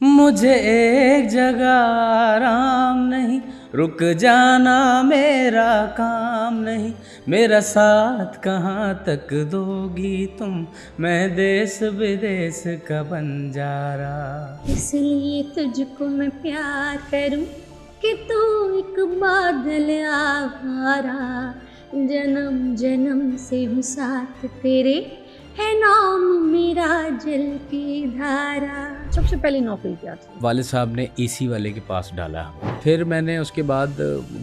मुझे एक जगह आराम नहीं, रुक जाना मेरा काम नहीं, मेरा साथ कहाँ तक दोगी तुम, मैं देश विदेश का बंजारा। इसलिए तुझको मैं प्यार करूं कि तू एक बादल आवारा, जन्म जन्म से हूँ साथ तेरे, है नाम मेरा जल की धारा। सबसे पहली नौकरी क्या थी? वालिद साहब ने एसी वाले के पास डाला, फिर मैंने उसके बाद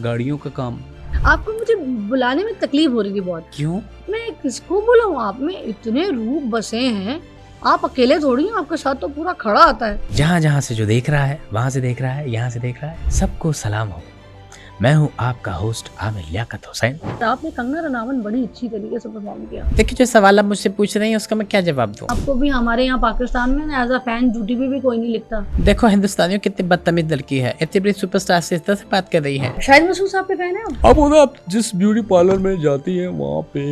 गाड़ियों का काम। आपको मुझे बुलाने में तकलीफ हो रही थी बहुत। क्यों? मैं किसको बुलाऊं? आप में इतने रूप बसे हैं, आप अकेले थोड़ी हैं, आपके साथ तो पूरा खड़ा आता है। जहाँ जहाँ से जो देख रहा है, वहाँ से देख रहा है, यहाँ से देख रहा है, सबको सलाम हो। मैं हूँ आपका होस्ट आमिर लियाकत हुसैन। आपने कंगना रनावत बड़ी अच्छी तरीके से परफॉर्म किया। देखिए, जो सवाल आप मुझसे पूछ रहे हैं उसका मैं क्या जवाब दूँ? आपको भी हमारे यहाँ पाकिस्तान में एज अ फैन ड्यूटी पे भी कोई नहीं लिखता। देखो हिंदुस्तानियों कितनी बदतमीज लड़की है, इतनी बड़ी सुपरस्टार से इस तरह से बात कर रही है। शायद मसूद साहब के फैन है आप? आप ना आप जिस ब्यूटी पार्लर में जाती हैं वहाँ पे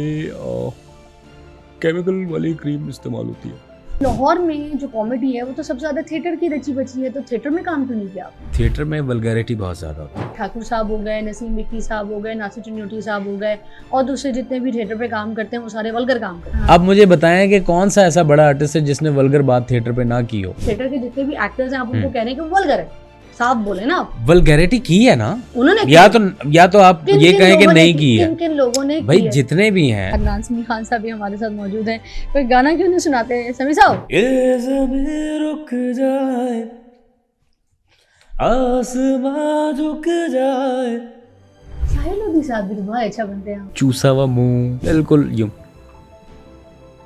केमिकल वाली क्रीम इस्तेमाल होती है। लाहौर में जो कॉमेडी है वो तो सबसे ज्यादा थिएटर की रची बची है, तो थिएटर में काम क्यों नहीं किया आपने? थिएटर में वल्गैरिटी बहुत ज्यादा होती है। ठाकुर साहब हो गए, नसीम विक्की साहब हो गए, नासिर चन्योटी साहब हो गए, और दूसरे जितने भी थिएटर पे काम करते हैं वो सारे वल्गर काम करते हैं। अब मुझे बताएं कि कौन सा ऐसा बड़ा आर्टिस्ट है जिसने वल्गर बात थिएटर पे ना की हो? थिएटर के जितने भी एक्टर्स हैं आप उनको कह रहे हैं कि वल्गर है, साफ बोले ना आप। वल्गैरिटी की है ना उन्होंने या तो आप ये कहें कि नहीं की है। किन किन लोगों ने भाई की है? जितने भी हैं। अदनान समी खान साहब भी हमारे साथ मौजूद हैं। कोई गाना क्यों नहीं सुनाते समी साहब? ये ज़मीं रुक जाए, आसमां झुक जाए। साहिल लोधी साहब भी तो बहुत अच्छा बनते हैं। चूसा हुआ मुंह, बिल्कुल यूं।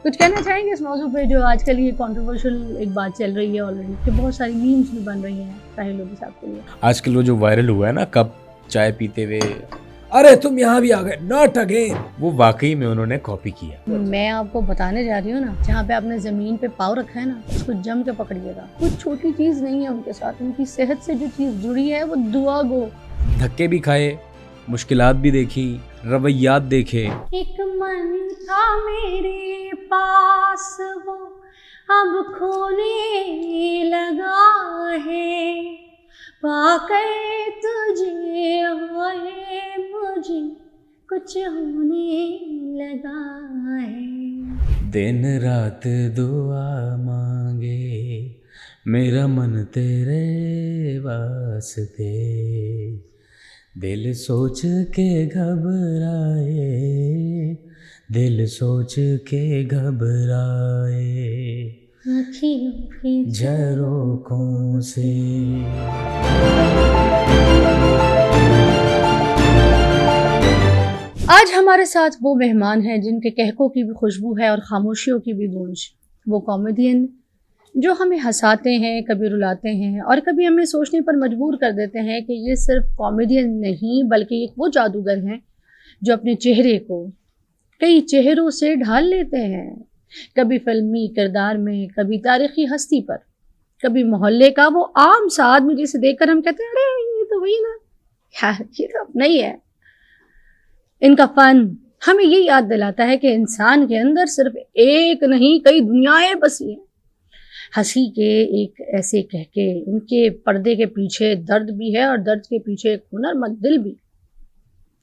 कुछ कहना चाहेंगे इस मौजू पे जो आजकल ये कंट्रोवर्शियल एक बात चल रही है ऑलरेडी, कि बहुत सारी मीम्स भी बन रही हैं साहिल लोधी साहब के लिए। आजकल वो जो वायरल हुआ है ना, कप चाय पीते हुए, अरे तुम यहाँ भी आ गए, नॉट अगेन, वो वाकई में उन्होंने कॉपी किया। मैं आपको बताने जा रही हूँ ना, जहाँ पे आपने जमीन पे पाँव रखा है ना, उसको जम के पकड़िएगा। कुछ छोटी चीज नहीं है उनके साथ, उनकी सेहत से जो चीज जुड़ी है वो दुआ गो। धक्के भी खाए, मुश्किलात भी देखी, रवैयात देखे। एक मन था मेरे पास वो अब खोने लगा है, पाकर तुझे होए मुझे कुछ होने लगा है। दिन रात दुआ मांगे मेरा मन तेरे वास्ते, दिल सोच के घबराए, दिल सोच के घबराए, आँखियों के झरोखों से। आज हमारे साथ वो मेहमान हैं जिनके कहकों की भी खुशबू है और खामोशियों की भी गूंज। वो कॉमेडियन जो हमें हंसाते हैं, कभी रुलाते हैं और कभी हमें सोचने पर मजबूर कर देते हैं कि ये सिर्फ कॉमेडियन नहीं बल्कि एक वो जादूगर हैं जो अपने चेहरे को कई चेहरों से ढाल लेते हैं, कभी फिल्मी किरदार में, कभी तारीखी हस्ती पर, कभी मोहल्ले का वो आम सा आदमी जिसे देखकर हम कहते हैं अरे ये तो वही ना, यार ये तो अपना ही है। इनका फन हमें ये याद दिलाता है कि इंसान के अंदर सिर्फ एक नहीं कई दुनियाएं बसी हैं। हंसी के एक ऐसे कहके इनके पर्दे के पीछे दर्द भी है और दर्द के पीछे एक हुनरमंद दिल भी।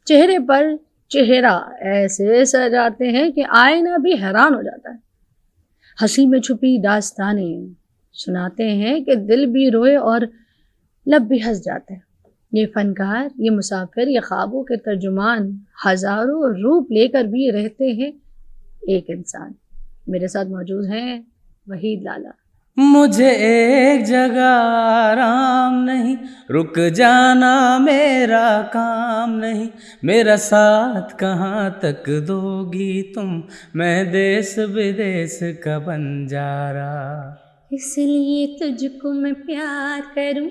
चेहरे पर चेहरा ऐसे सजाते हैं कि आईना भी हैरान हो जाता है। हंसी में छुपी दास्तानें सुनाते हैं कि दिल भी रोए और लब भी हंस जाते हैं। ये फनकार, ये मुसाफिर, ये ख्वाबों के तर्जुमान हजारों रूप लेकर भी रहते हैं एक इंसान। मेरे साथ मौजूद हैं वहीद लाला। मुझे एक जगह आराम नहीं, रुक जाना मेरा काम नहीं, मेरा साथ कहाँ तक दोगी तुम, मैं देश विदेश का बंजारा। इसलिए तुझको मैं प्यार करूं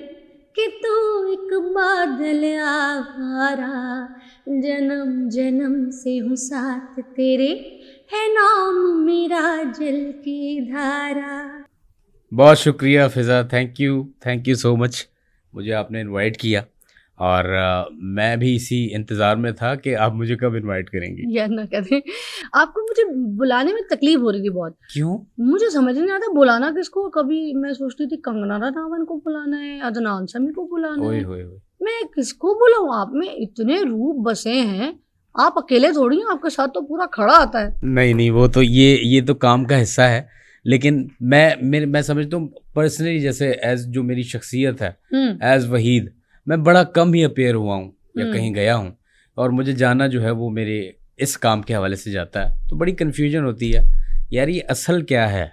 कि तू एक बादल आवारा, जन्म जन्म से हूँ साथ तेरे, है नाम मेरा जल की धारा। बहुत शुक्रिया फिज़ा, थैंक यू सो मच, मुझे आपने इनवाइट किया। और मैं भी इसी इंतज़ार में था कि आप मुझे कब इनवाइट करेंगी। या ना करें। आपको मुझे बुलाने में तकलीफ हो रही थी बहुत। क्यों? मुझे समझ नहीं आता बुलाना किसको। कभी मैं सोचती थी कंगना रनावत को बुलाना है, अदनान समी को बुलाना ओए है, होए होए। मैं किसको बुलाऊं? आप में इतने रूप बसे हैं, आप अकेले थोड़ी हैं, आपके साथ तो पूरा खड़ा आता है। नहीं नहीं, वो तो ये तो काम का हिस्सा है, लेकिन मैं समझता हूँ पर्सनली, जैसे एज जो मेरी शख्सियत है एज वहीद, मैं बड़ा कम ही अपेयर हुआ हूँ या कहीं गया हूँ, और मुझे जाना जो है वो मेरे इस काम के हवाले से जाता है, तो बड़ी कन्फ्यूजन होती है यार ये असल क्या है।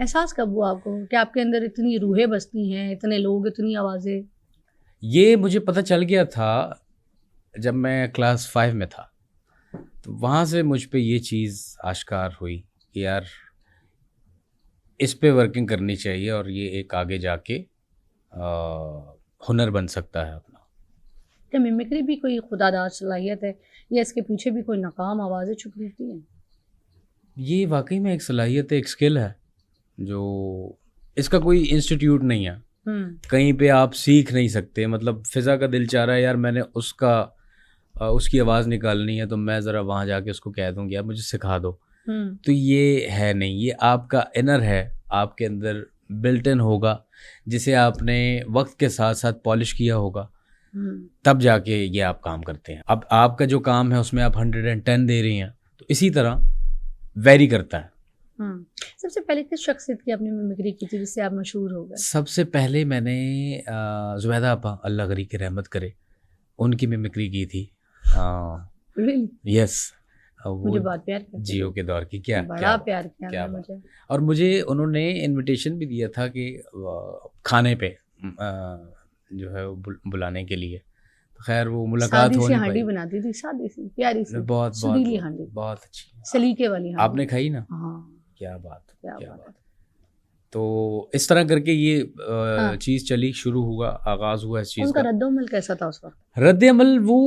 एहसास कब हुआ आपको कि आपके अंदर इतनी रूहें बसती हैं, इतने लोग, इतनी आवाज़ें? ये मुझे पता चल गया था जब मैं क्लास 5 में था, तो वहाँ से मुझ पे ये चीज़ आश्कार हुई कि यार इस पे वर्किंग करनी चाहिए और ये एक आगे जाके हुनर बन सकता है अपना। क्या मिमिक्री भी कोई खुदादार सलाहियत है या इसके पीछे भी कोई नाकाम आवाज़ें छुपी रहती हैं? ये वाकई में एक सलाहियत है, एक स्किल है, जो इसका कोई इंस्टीट्यूट नहीं है, कहीं पे आप सीख नहीं सकते। मतलब फ़िज़ा का दिल चाह रहा है यार मैंने उसकी आवाज़ निकालनी है, तो मैं ज़रा वहाँ जाके उसको कह दूँगी यार मुझे सिखा दो, तो ये है नहीं, ये आपका इनर है, आपके अंदर बिल्ट इन होगा, जिसे आपने वक्त के साथ साथ पॉलिश किया होगा, तब जाके ये आप काम करते हैं। अब आपका जो काम है उसमें आप 110 दे रही हैं, तो इसी तरह वेरी करता है। सबसे पहले किस शख्सियत की आपने मिमिक्री की थी जिससे आप मशहूर हो गए? सबसे पहले मैंने जुबैदा आपा अल्लाह गरी के रहमत करे, उनकी मिमिक्री की थी। यस, मुझे बहुत प्यार किया जियो के दौर की। क्या बड़ा प्यार किया मुझे। और मुझे उन्होंने इनविटेशन भी दिया था कि खाने पे जो है बुलाने के लिए, तो खैर वो मुलाकात हो नहीं पाई। हांडी बनाती थी, सादी सी प्यारी सी, बहुत हांडी, बहुत अच्छी, सलीके वाली हांडी। आपने खाई ना? हाँ, क्या बात। तो इस तरह करके ये चीज़ चली, शुरू हुआ, आगाज़ हुआ इस चीज़ का। उनका रद्द-ओ-अमल कैसा था उस वक्त? रद्द-ए-अमल वो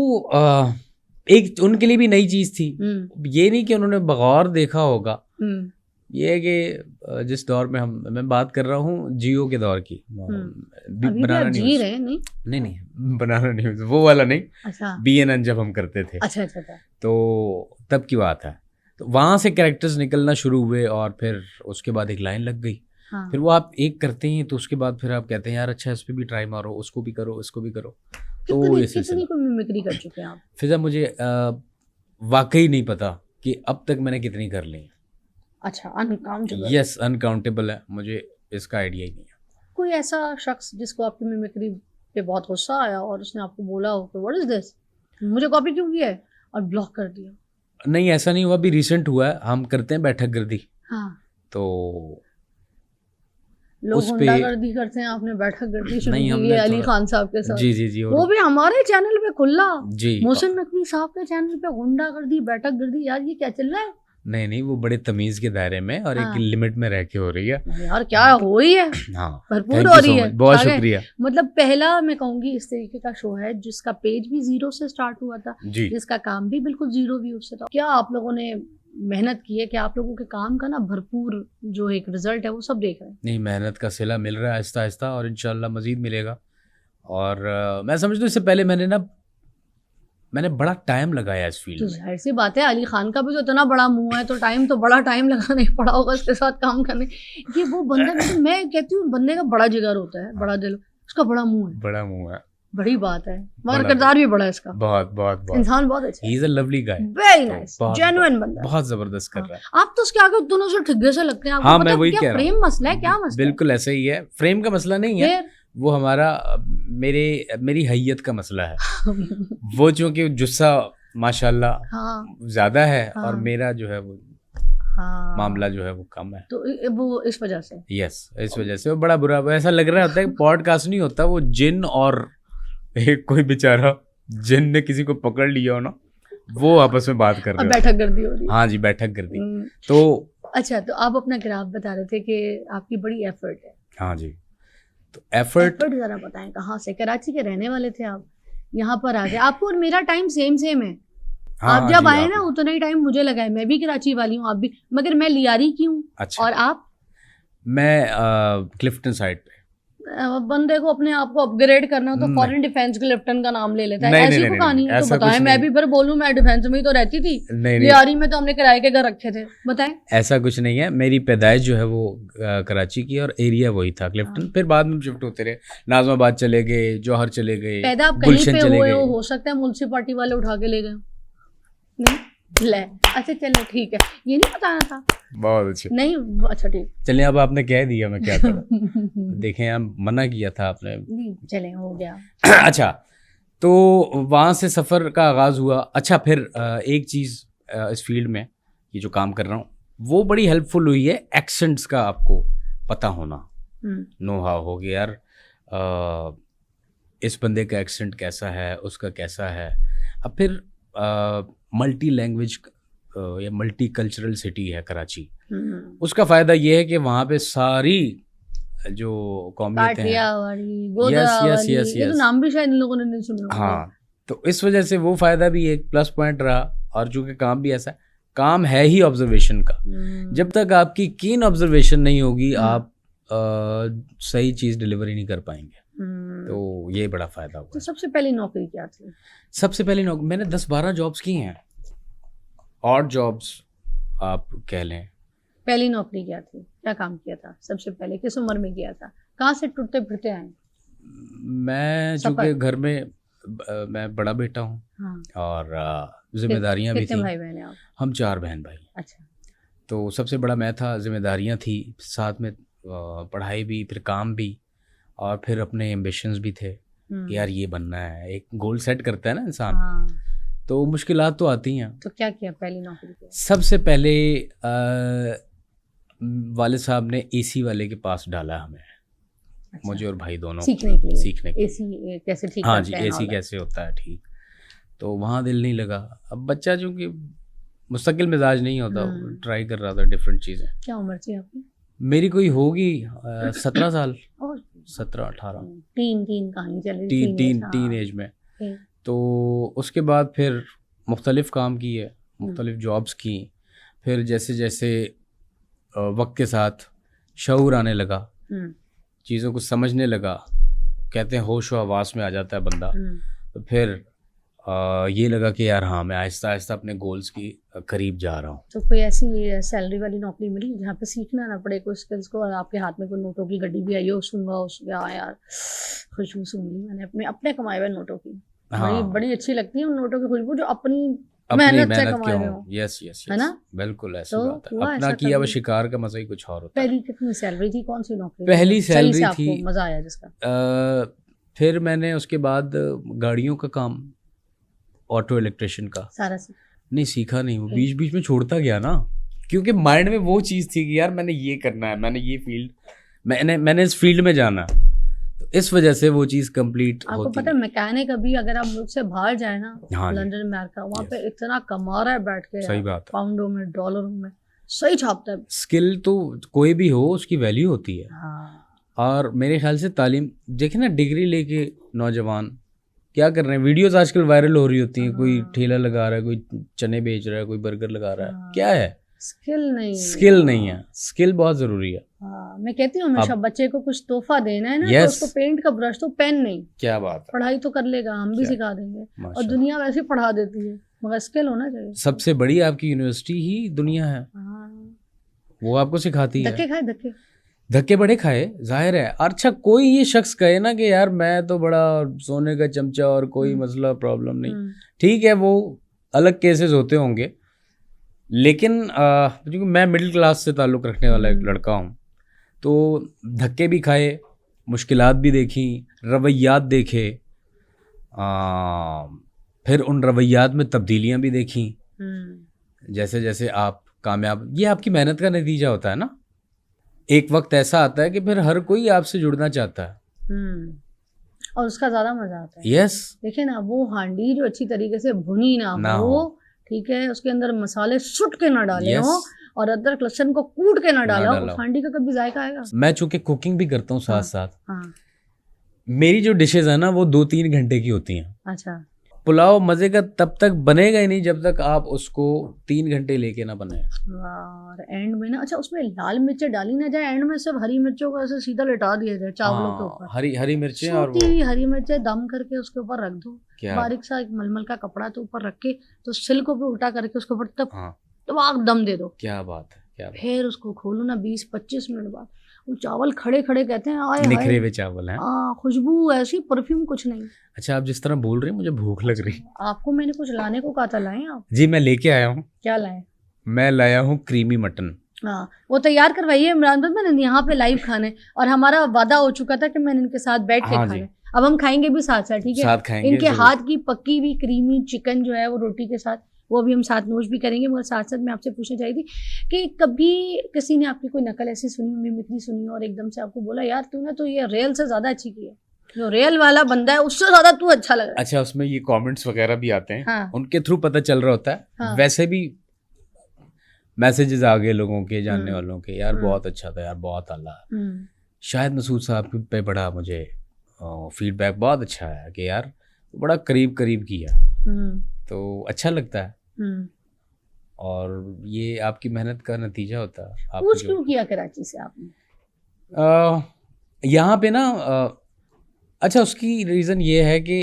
एक उनके लिए भी नई चीज़ थी। ये नहीं कि उन्होंने बगौर देखा होगा, ये है कि जिस दौर में मैं बात कर रहा हूँ जियो के दौर की, बनाना न्यूज़ नहीं बनाना न्यूज़ वो वाला नहीं, अच्छा, BNN जब हम करते थे, अच्छा, तो तब की बात है। तो वहाँ से कैरेक्टर्स निकलना शुरू हुए और फिर उसके बाद एक लाइन लग गई। हाँ। फिर वो आप एक करते हैं तो उसके बाद फिर आप कहते हैं यार अच्छा इस पे भी ट्राई मारो, उसको भी करो, इसको भी करो। तो कितनी को मिमिक्री कर चुके हैं आप? फिजा मुझे वाकई नहीं पता कि अब तक मैंने कितनी कर ली। अच्छा, अनकाउंटेबल। यस, अनकाउंटेबल है, मुझे इसका आइडिया ही नहीं है। कोई ऐसा शख्स जिसको आपकी मिमिक्री पे बहुत गुस्सा आया और उसने आपको बोला हो कि व्हाट इज दिस, मुझे कॉपी क्यों किया है, और ब्लॉक कर दिया? नहीं, ऐसा नहीं हुआ, अभी रिसेंट हुआ है। हम करते हैं बैठक गर्दी, हाँ, तो लोग गुंडागर्दी करते हैं, आपने बैठक गर्दी शुरू की है अली खान साहब के साथ। जी, वो भी हमारे चैनल पे खुला जी, मोहसिन नकवी साहब के चैनल पे गुंडागर्दी, बैठक गर्दी, यार ये क्या चल रहा है? नहीं, वो बड़े तमीज के दायरे में और एक लिमिट में रह के हो रही है। यार क्या हो रही है? हाँ, भरपूर हो रही है। बहुत शुक्रिया। मतलब पहला मैं कहूंगी इस तरीके का शो है जिसका पेज भी 0 से स्टार्ट हुआ था, जिसका काम भी बिल्कुल 0 व्यू से था। क्या आप लोगों ने मेहनत की है कि आप लोगों के काम का ना भरपूर जो एक रिजल्ट है वो सब देख रहे हैं? नहीं, मेहनत का सिला मिल रहा है आहिस्ता आहिस्ता, और इंशाल्लाह मजीद मिलेगा। और मैं समझता हूँ इससे पहले मैंने बड़ा टाइम लगाया इस फील्ड में। जाहिर सी बात है, अली खान का भी तो इतना बड़ा मुंह है, तो बड़ा टाइम लगाना ही पड़ा होगा उसके साथ काम करने। ये वो बंदा, मैं कहती हूँ बंदे का बड़ा जिगर होता है, बड़ा दिल, उसका बड़ा मुंह है, बड़ी बात है, मगर किरदार भी बड़ा है इसका। बहुत इंसान बहुत अच्छा है। He is a lovely guy, very nice, genuine बंदा, बहुत जबरदस्त कर रहा है। आप तो उसके आगे दोनों से ठिग्गे से लगते हैं। आपको पता है क्या फ्रेम मसला है? क्या मसला? बिल्कुल ऐसा ही है, फ्रेम का मसला नहीं है, वो हमारा मेरी हैयत का मसला है। वो चूंकि जुस्सा माशाल्लाह ज्यादा है, और मेरा जो है वो मामला जो है वो कम है, तो वो इस वजह से, इस वजह से वो बड़ा बुरा ऐसा लग रहा होता है। पॉडकास्ट नहीं होता, वो जिन और एक कोई बेचारा जिन ने किसी को पकड़ लिया हो ना, वो आपस में बात कर रहे हैं, बैठक गर्दी हो रही है। हाँ जी, बैठक गर्दी। तो अच्छा, तो आप अपना ग्राफ बता रहे थे कि आपकी बड़ी एफर्ट है। हाँ जी, तो एफर्ट जरा बताएं, कहाँ से? कराची के रहने वाले थे आप, यहाँ पर आ गए। आपको और मेरा टाइम सेम है। हाँ, आप जब आए ना उतना ही टाइम मुझे लगा है। मैं भी कराची वाली हूँ, आप भी, मगर मैं लियारी की हूँ। अच्छा। और आप? मैं क्लिफ्टन साइड पे। बंदे को अपने आप को अपग्रेड करना हो तो नहीं। फॉरेन डिफेंस के लेफ्टिनेंट का नाम ले लेता है, नहीं, ऐसी नहीं, कोई नहीं, कहानी है तो ऐसा बताएं। कुछ मैं नहीं। भी फिर बोलूं मैं डिफेंस में ही तो रहती थी, नहीं नहीं, लियारी में तो हमने किराए के घर रखे थे, बताएं। ऐसा कुछ नहीं है। मेरी पैदाइश जो है वो कराची की और एरिया वही था क्लिफ्टन। फिर बाद में शिफ्ट होते रहे, नाजमाबाद चले गए, जौहर चले गए, पैदा आप कहीं गुलशन पे चले हुए गए। हो सकता है म्युनिसिपैलिटी वाले उठा के ले गए, नहीं ले, अच्छा चलो ठीक है, ये नहीं बताना था। बहुत अच्छे। नहीं अच्छा ठीक। चलिए अब आपने कह दिया, मैं क्या करूं। देखें यार, मना किया था आपने। नहीं चले हो गया। अच्छा, तो वहाँ से सफ़र का आगाज़ हुआ। अच्छा, फिर एक चीज़ इस फील्ड में ये जो काम कर रहा हूँ वो बड़ी हेल्पफुल हुई है, एक्सेंट्स का आपको पता होना, नो हाउ हो गया यार, इस बंदे का एक्सेंट कैसा है, उसका कैसा है। अब फिर मल्टी लैंग्वेज या मल्टी कल्चरल सिटी है कराची, उसका फ़ायदा ये है कि वहाँ पे सारी जो कौमियतें हैं, काठियावाड़ी, ये तो नाम भी शायद इन लोगों ने नहीं सुना। हाँ, तो इस वजह से वो फ़ायदा भी एक प्लस पॉइंट रहा। और चूँकि काम भी ऐसा है, काम है ही ऑब्जर्वेशन का। जब तक आपकी कीन ऑब्जर्वेशन नहीं होगी आप सही चीज़ डिलीवरी नहीं कर पाएंगे। तो ये बड़ा फ़ायदा हुआ। तो सबसे पहली नौकरी क्या थी? सबसे पहली नौकरी मैंने 10-12 जॉब्स की हैं, ऑड जॉब्स आप कह लें। पहली नौकरी क्या थी, क्या काम किया था सबसे पहले, किस उम्र में किया था, कहाँ से टूटते फिरते आए? मैं चूँकि घर में मैं बड़ा बेटा हूँ, हाँ। और जिम्मेदारियाँ भी थी। भाई बहन हैं आप? हम 4 बहन भाई। अच्छा। तो सबसे बड़ा मैं था, जिम्मेदारियाँ थी, साथ में पढ़ाई भी, फिर काम भी, और फिर अपने एम्बिशंस भी थे कि यार ये बनना है। एक गोल सेट करता है ना इंसान। हाँ। तो मुश्किलात तो आती हैं। तो क्या किया पहली नौकरी किया? सबसे पहले वाले साहब ने एसी वाले के पास डाला हमें। अच्छा। मुझे और भाई दोनों सीखने के लिए। सीखने के लिए। एसी कैसे ठीक हाँ करते जी, हैं एसी और- कैसे होता है ठीक। तो वहाँ दिल नहीं लगा। अब बच्चा चूँकि मुस्तकिल मिजाज नहीं होता, ट्राई कर रहा था डिफरेंट चीज़ें। क्या उम्र थी आपकी? मेरी कोई होगी 17 साल, और 17-18, तीन कहानी चल रही थी, टीन एज में। तो उसके बाद फिर मुख्तलिफ काम किए, मुख्तलिफ जॉब्स की। फिर जैसे जैसे वक्त के साथ शऊर आने लगा, चीज़ों को समझने लगा, कहते हैं होश व हवास में आ जाता है बंदा। तो फिर ये लगा कि यार हाँ, मैं आहिस्ता आहिस्ता अपने गोल्स की करीब जा रहा हूँ। तो कोई ऐसी सैलरी वाली नौकरी मिली जहाँ पे सीखना ना पड़े कोई स्किल्स को, और आपके हाथ में कोई नोटों की गड्डी भी आई हो, सूंघा हो, हाँ यार खुशबू सूंघ ली मैंने अपने कमाए हुए नोटों की। हाँ। बड़ी अच्छी लगती है उन नोटों की खुशबू जो अपनी अपनी मेहनत से मेहनत कमाए हुए क्यों। हो। यस यस है ना? बिल्कुल ऐसी तो बात है। हुआ अपना ऐसा किया हुआ कभी? शिकार का मजा ही कुछ और होता है। पहली कितनी सैलरी थी, कौन सी नौकरी? पहली सही सैलरी से आपको थी, मजा आया जिसका? फिर मैंने उसके बाद गाड़ियों का काम, ऑटो इलेक्ट्रिशियन का सारा से नहीं सीखा नहीं, वो बीच बीच में छोड़ता गया ना, क्योंकि माइंड में वो चीज़ थी कि यार मैंने ये करना है, मैंने ये फील्ड, मैंने इस फील्ड में जाना, तो इस वजह से वो चीज़ कंप्लीट आपको होती पता है मैकेनिक अभी अगर आप मुल्क से बाहर जाए ना, हाँ जी। लंदन अमेरिका, वहाँ पे इतना कमा रहा है बैठ के, सही यार, बात है। पाउंडों में डॉलरों में सही छापता है। स्किल तो कोई भी हो उसकी वैल्यू होती है। हाँ। और मेरे ख्याल से तालीम, देखे ना डिग्री लेके नौजवान क्या कर रहे हैं, वीडियोस आजकल वायरल हो रही होती हैं, कोई ठेला लगा रहा है, कोई चने बेच रहा है, कोई बर्गर लगा रहा है, क्या है? स्किल नहीं है। स्किल बहुत ज़रूरी है। हाँ, मैं कहती हूँ हमेशा बच्चे को कुछ तोहफा देना है ना, Yes. तो उसको पेंट का ब्रश तो पेन नहीं, क्या बात है, पढ़ाई तो कर लेगा, हम भी सिखा देंगे, और माशाल्लाह। दुनिया वैसे ही पढ़ा देती है, मगर स्किल होना चाहिए। सबसे बड़ी आपकी यूनिवर्सिटी ही दुनिया है, हाँ। वो आपको सिखाती है। धक्के खाए धक्के बड़े खाए, जाहिर है। अच्छा, कोई ये शख्स कहे ना कि यार मैं तो बड़ा सोने का चमचा और कोई मसला प्रॉब्लम नहीं, ठीक है, वो अलग केसेस होते होंगे, लेकिन क्योंकि मैं मिडिल क्लास से ताल्लुक़ रखने वाला एक लड़का हूँ, तो धक्के भी खाए, मुश्किलात भी देखी, रवैयात देखे, फिर उन रवैयात में तब्दीलियाँ भी देखी। जैसे जैसे आप कामयाब, ये आपकी मेहनत का नतीजा होता है ना। एक वक्त ऐसा आता है कि फिर हर कोई आपसे जुड़ना चाहता है, और उसका ज़्यादा मज़ा आता है। यस। देखिए ना, वो हांडी जो अच्छी तरीके से भुनी ना हो, ठीक है, उसके अंदर मसाले सुट के ना डाले हो, और अदरक लहसुन को कूट के ना डाला हो, उस हांडी का कभी जायका आएगा? मैं चूँकि कुकिंग भी करता हूँ साथ साथ, हाँ। मेरी जो डिशेज है ना वो 2-3 घंटे की होती हैं। अच्छा। पुलाव मजे का तब तक बनेगा ही नहीं जब तक आप उसको 3 घंटे लेके ना बनाए। और एंड में ना, अच्छा उसमें लाल मिर्चें डाली ना जाए, एंड में सब हरी मिर्चों को ऐसे सीधा लिटा दिया जाए चावलों के ऊपर। हरी मिर्चें और सूखी हरी मिर्चें दम करके उसके ऊपर रख दो, क्या बारीक सा एक मलमल का कपड़ा तो ऊपर रख के, तो सिल को भी उल्टा करके उसके ऊपर तब हाँ, तो आप दम दे दो। क्या बात है, क्या बात फिर उसको खोलो ना 20-25 मिनट बाद, वो चावल खड़े खड़े कहते हैं आए है। निखरे हाय, हुए चावल हैं। खुशबू ऐसी, परफ्यूम कुछ नहीं। अच्छा, आप जिस तरह बोल रहे हैं मुझे भूख लग रही। आपको मैंने कुछ लाने को कहा था, लाएं आप? जी मैं लेके आया हूँ, क्या लाएं? मैं लाया हूँ क्रीमी मटन। हाँ, वो तैयार करवाइए इमरान भाई, मैंने यहाँ पे लाइव खाने, और हमारा वादा हो चुका था कि मैंने इनके साथ बैठ के हाँ जी। खाने। अब हम खाएंगे भी साथ साथ, ठीक है? साथ खाएंगे इनके जरूर। हाथ की पक्की हुई क्रीमी चिकन जो है वो रोटी के साथ, वो भी हम साथ नोश भी करेंगे। मगर साथ साथ मैं आपसे पूछना चाही थी कि कभी किसी ने आपकी कोई नकल ऐसी सुनी, मिमिक्री सुनी और एकदम से आपको बोला यार तूने तो ये रियल से ज्यादा अच्छी की है, जो रियल वाला बंदा है उससे ज्यादा तू अच्छा लग रहा है? अच्छा, उसमें ये कमेंट्स वगैरह भी आते हैं, हाँ। उनके थ्रू पता चल रहा होता है। हाँ। वैसे भी मैसेजेस आ गए लोगों के, जानने वालों के, यार हम्म। बहुत अच्छा था यार, बहुत आला। हम्म, शायद मसूद साहब पे बड़ा मुझे फीडबैक बहुत अच्छा है कि यार बड़ा करीब करीब किया, हम्म, तो अच्छा लगता है। हम्म। और ये आपकी मेहनत का नतीजा होता है। आपकी पूछ जो क्यों किया कराची से आपने? यहाँ पे ना अच्छा, उसकी रीज़न ये है कि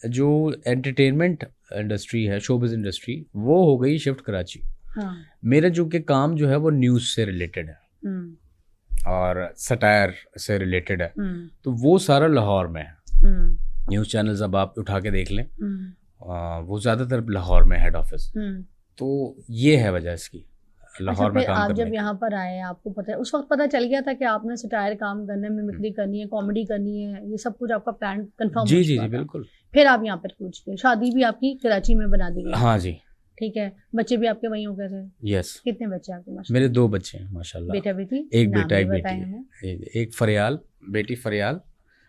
जो एंटरटेनमेंट इंडस्ट्री है, शोबिज़ इंडस्ट्री, वो हो गई शिफ्ट कराची। हाँ। मेरा जो कि काम जो है वो न्यूज़ से रिलेटेड है हम्म, और सटायर से रिलेटेड है, हम्म, तो वो सारा लाहौर में है। हम्म, न्यूज़ चैनल्स अब आप उठा के देख लें, हम्म, वो ज़्यादातर लाहौर में हेड ऑफिस, हम्म। तो ये है वजह इसकी, लाहौर अच्छा, में फिर काम आप करने जब की। यहाँ पर आए, आपको पता है उस वक्त पता चल गया था कि आपने सटायर काम करना है, मिमिक्री करनी है, कॉमेडी करनी है, ये सब कुछ आपका प्लान कंफर्म जी जी जी बिल्कुल। फिर आप यहाँ पर कूच गए, शादी भी आपकी कराची में बना दी गई? हाँ जी, ठीक है, बच्चे भी आपके वहीं हो गए थे? यस। कितने बच्चे आपके माशाल्लाह? मेरे 2 बच्चे हैं माशाल्लाह। बेटा बेटी? एक नाम बेटा भी एक बताएं बेटी हमें। है। एक फरियाल, बेटी फरियाल।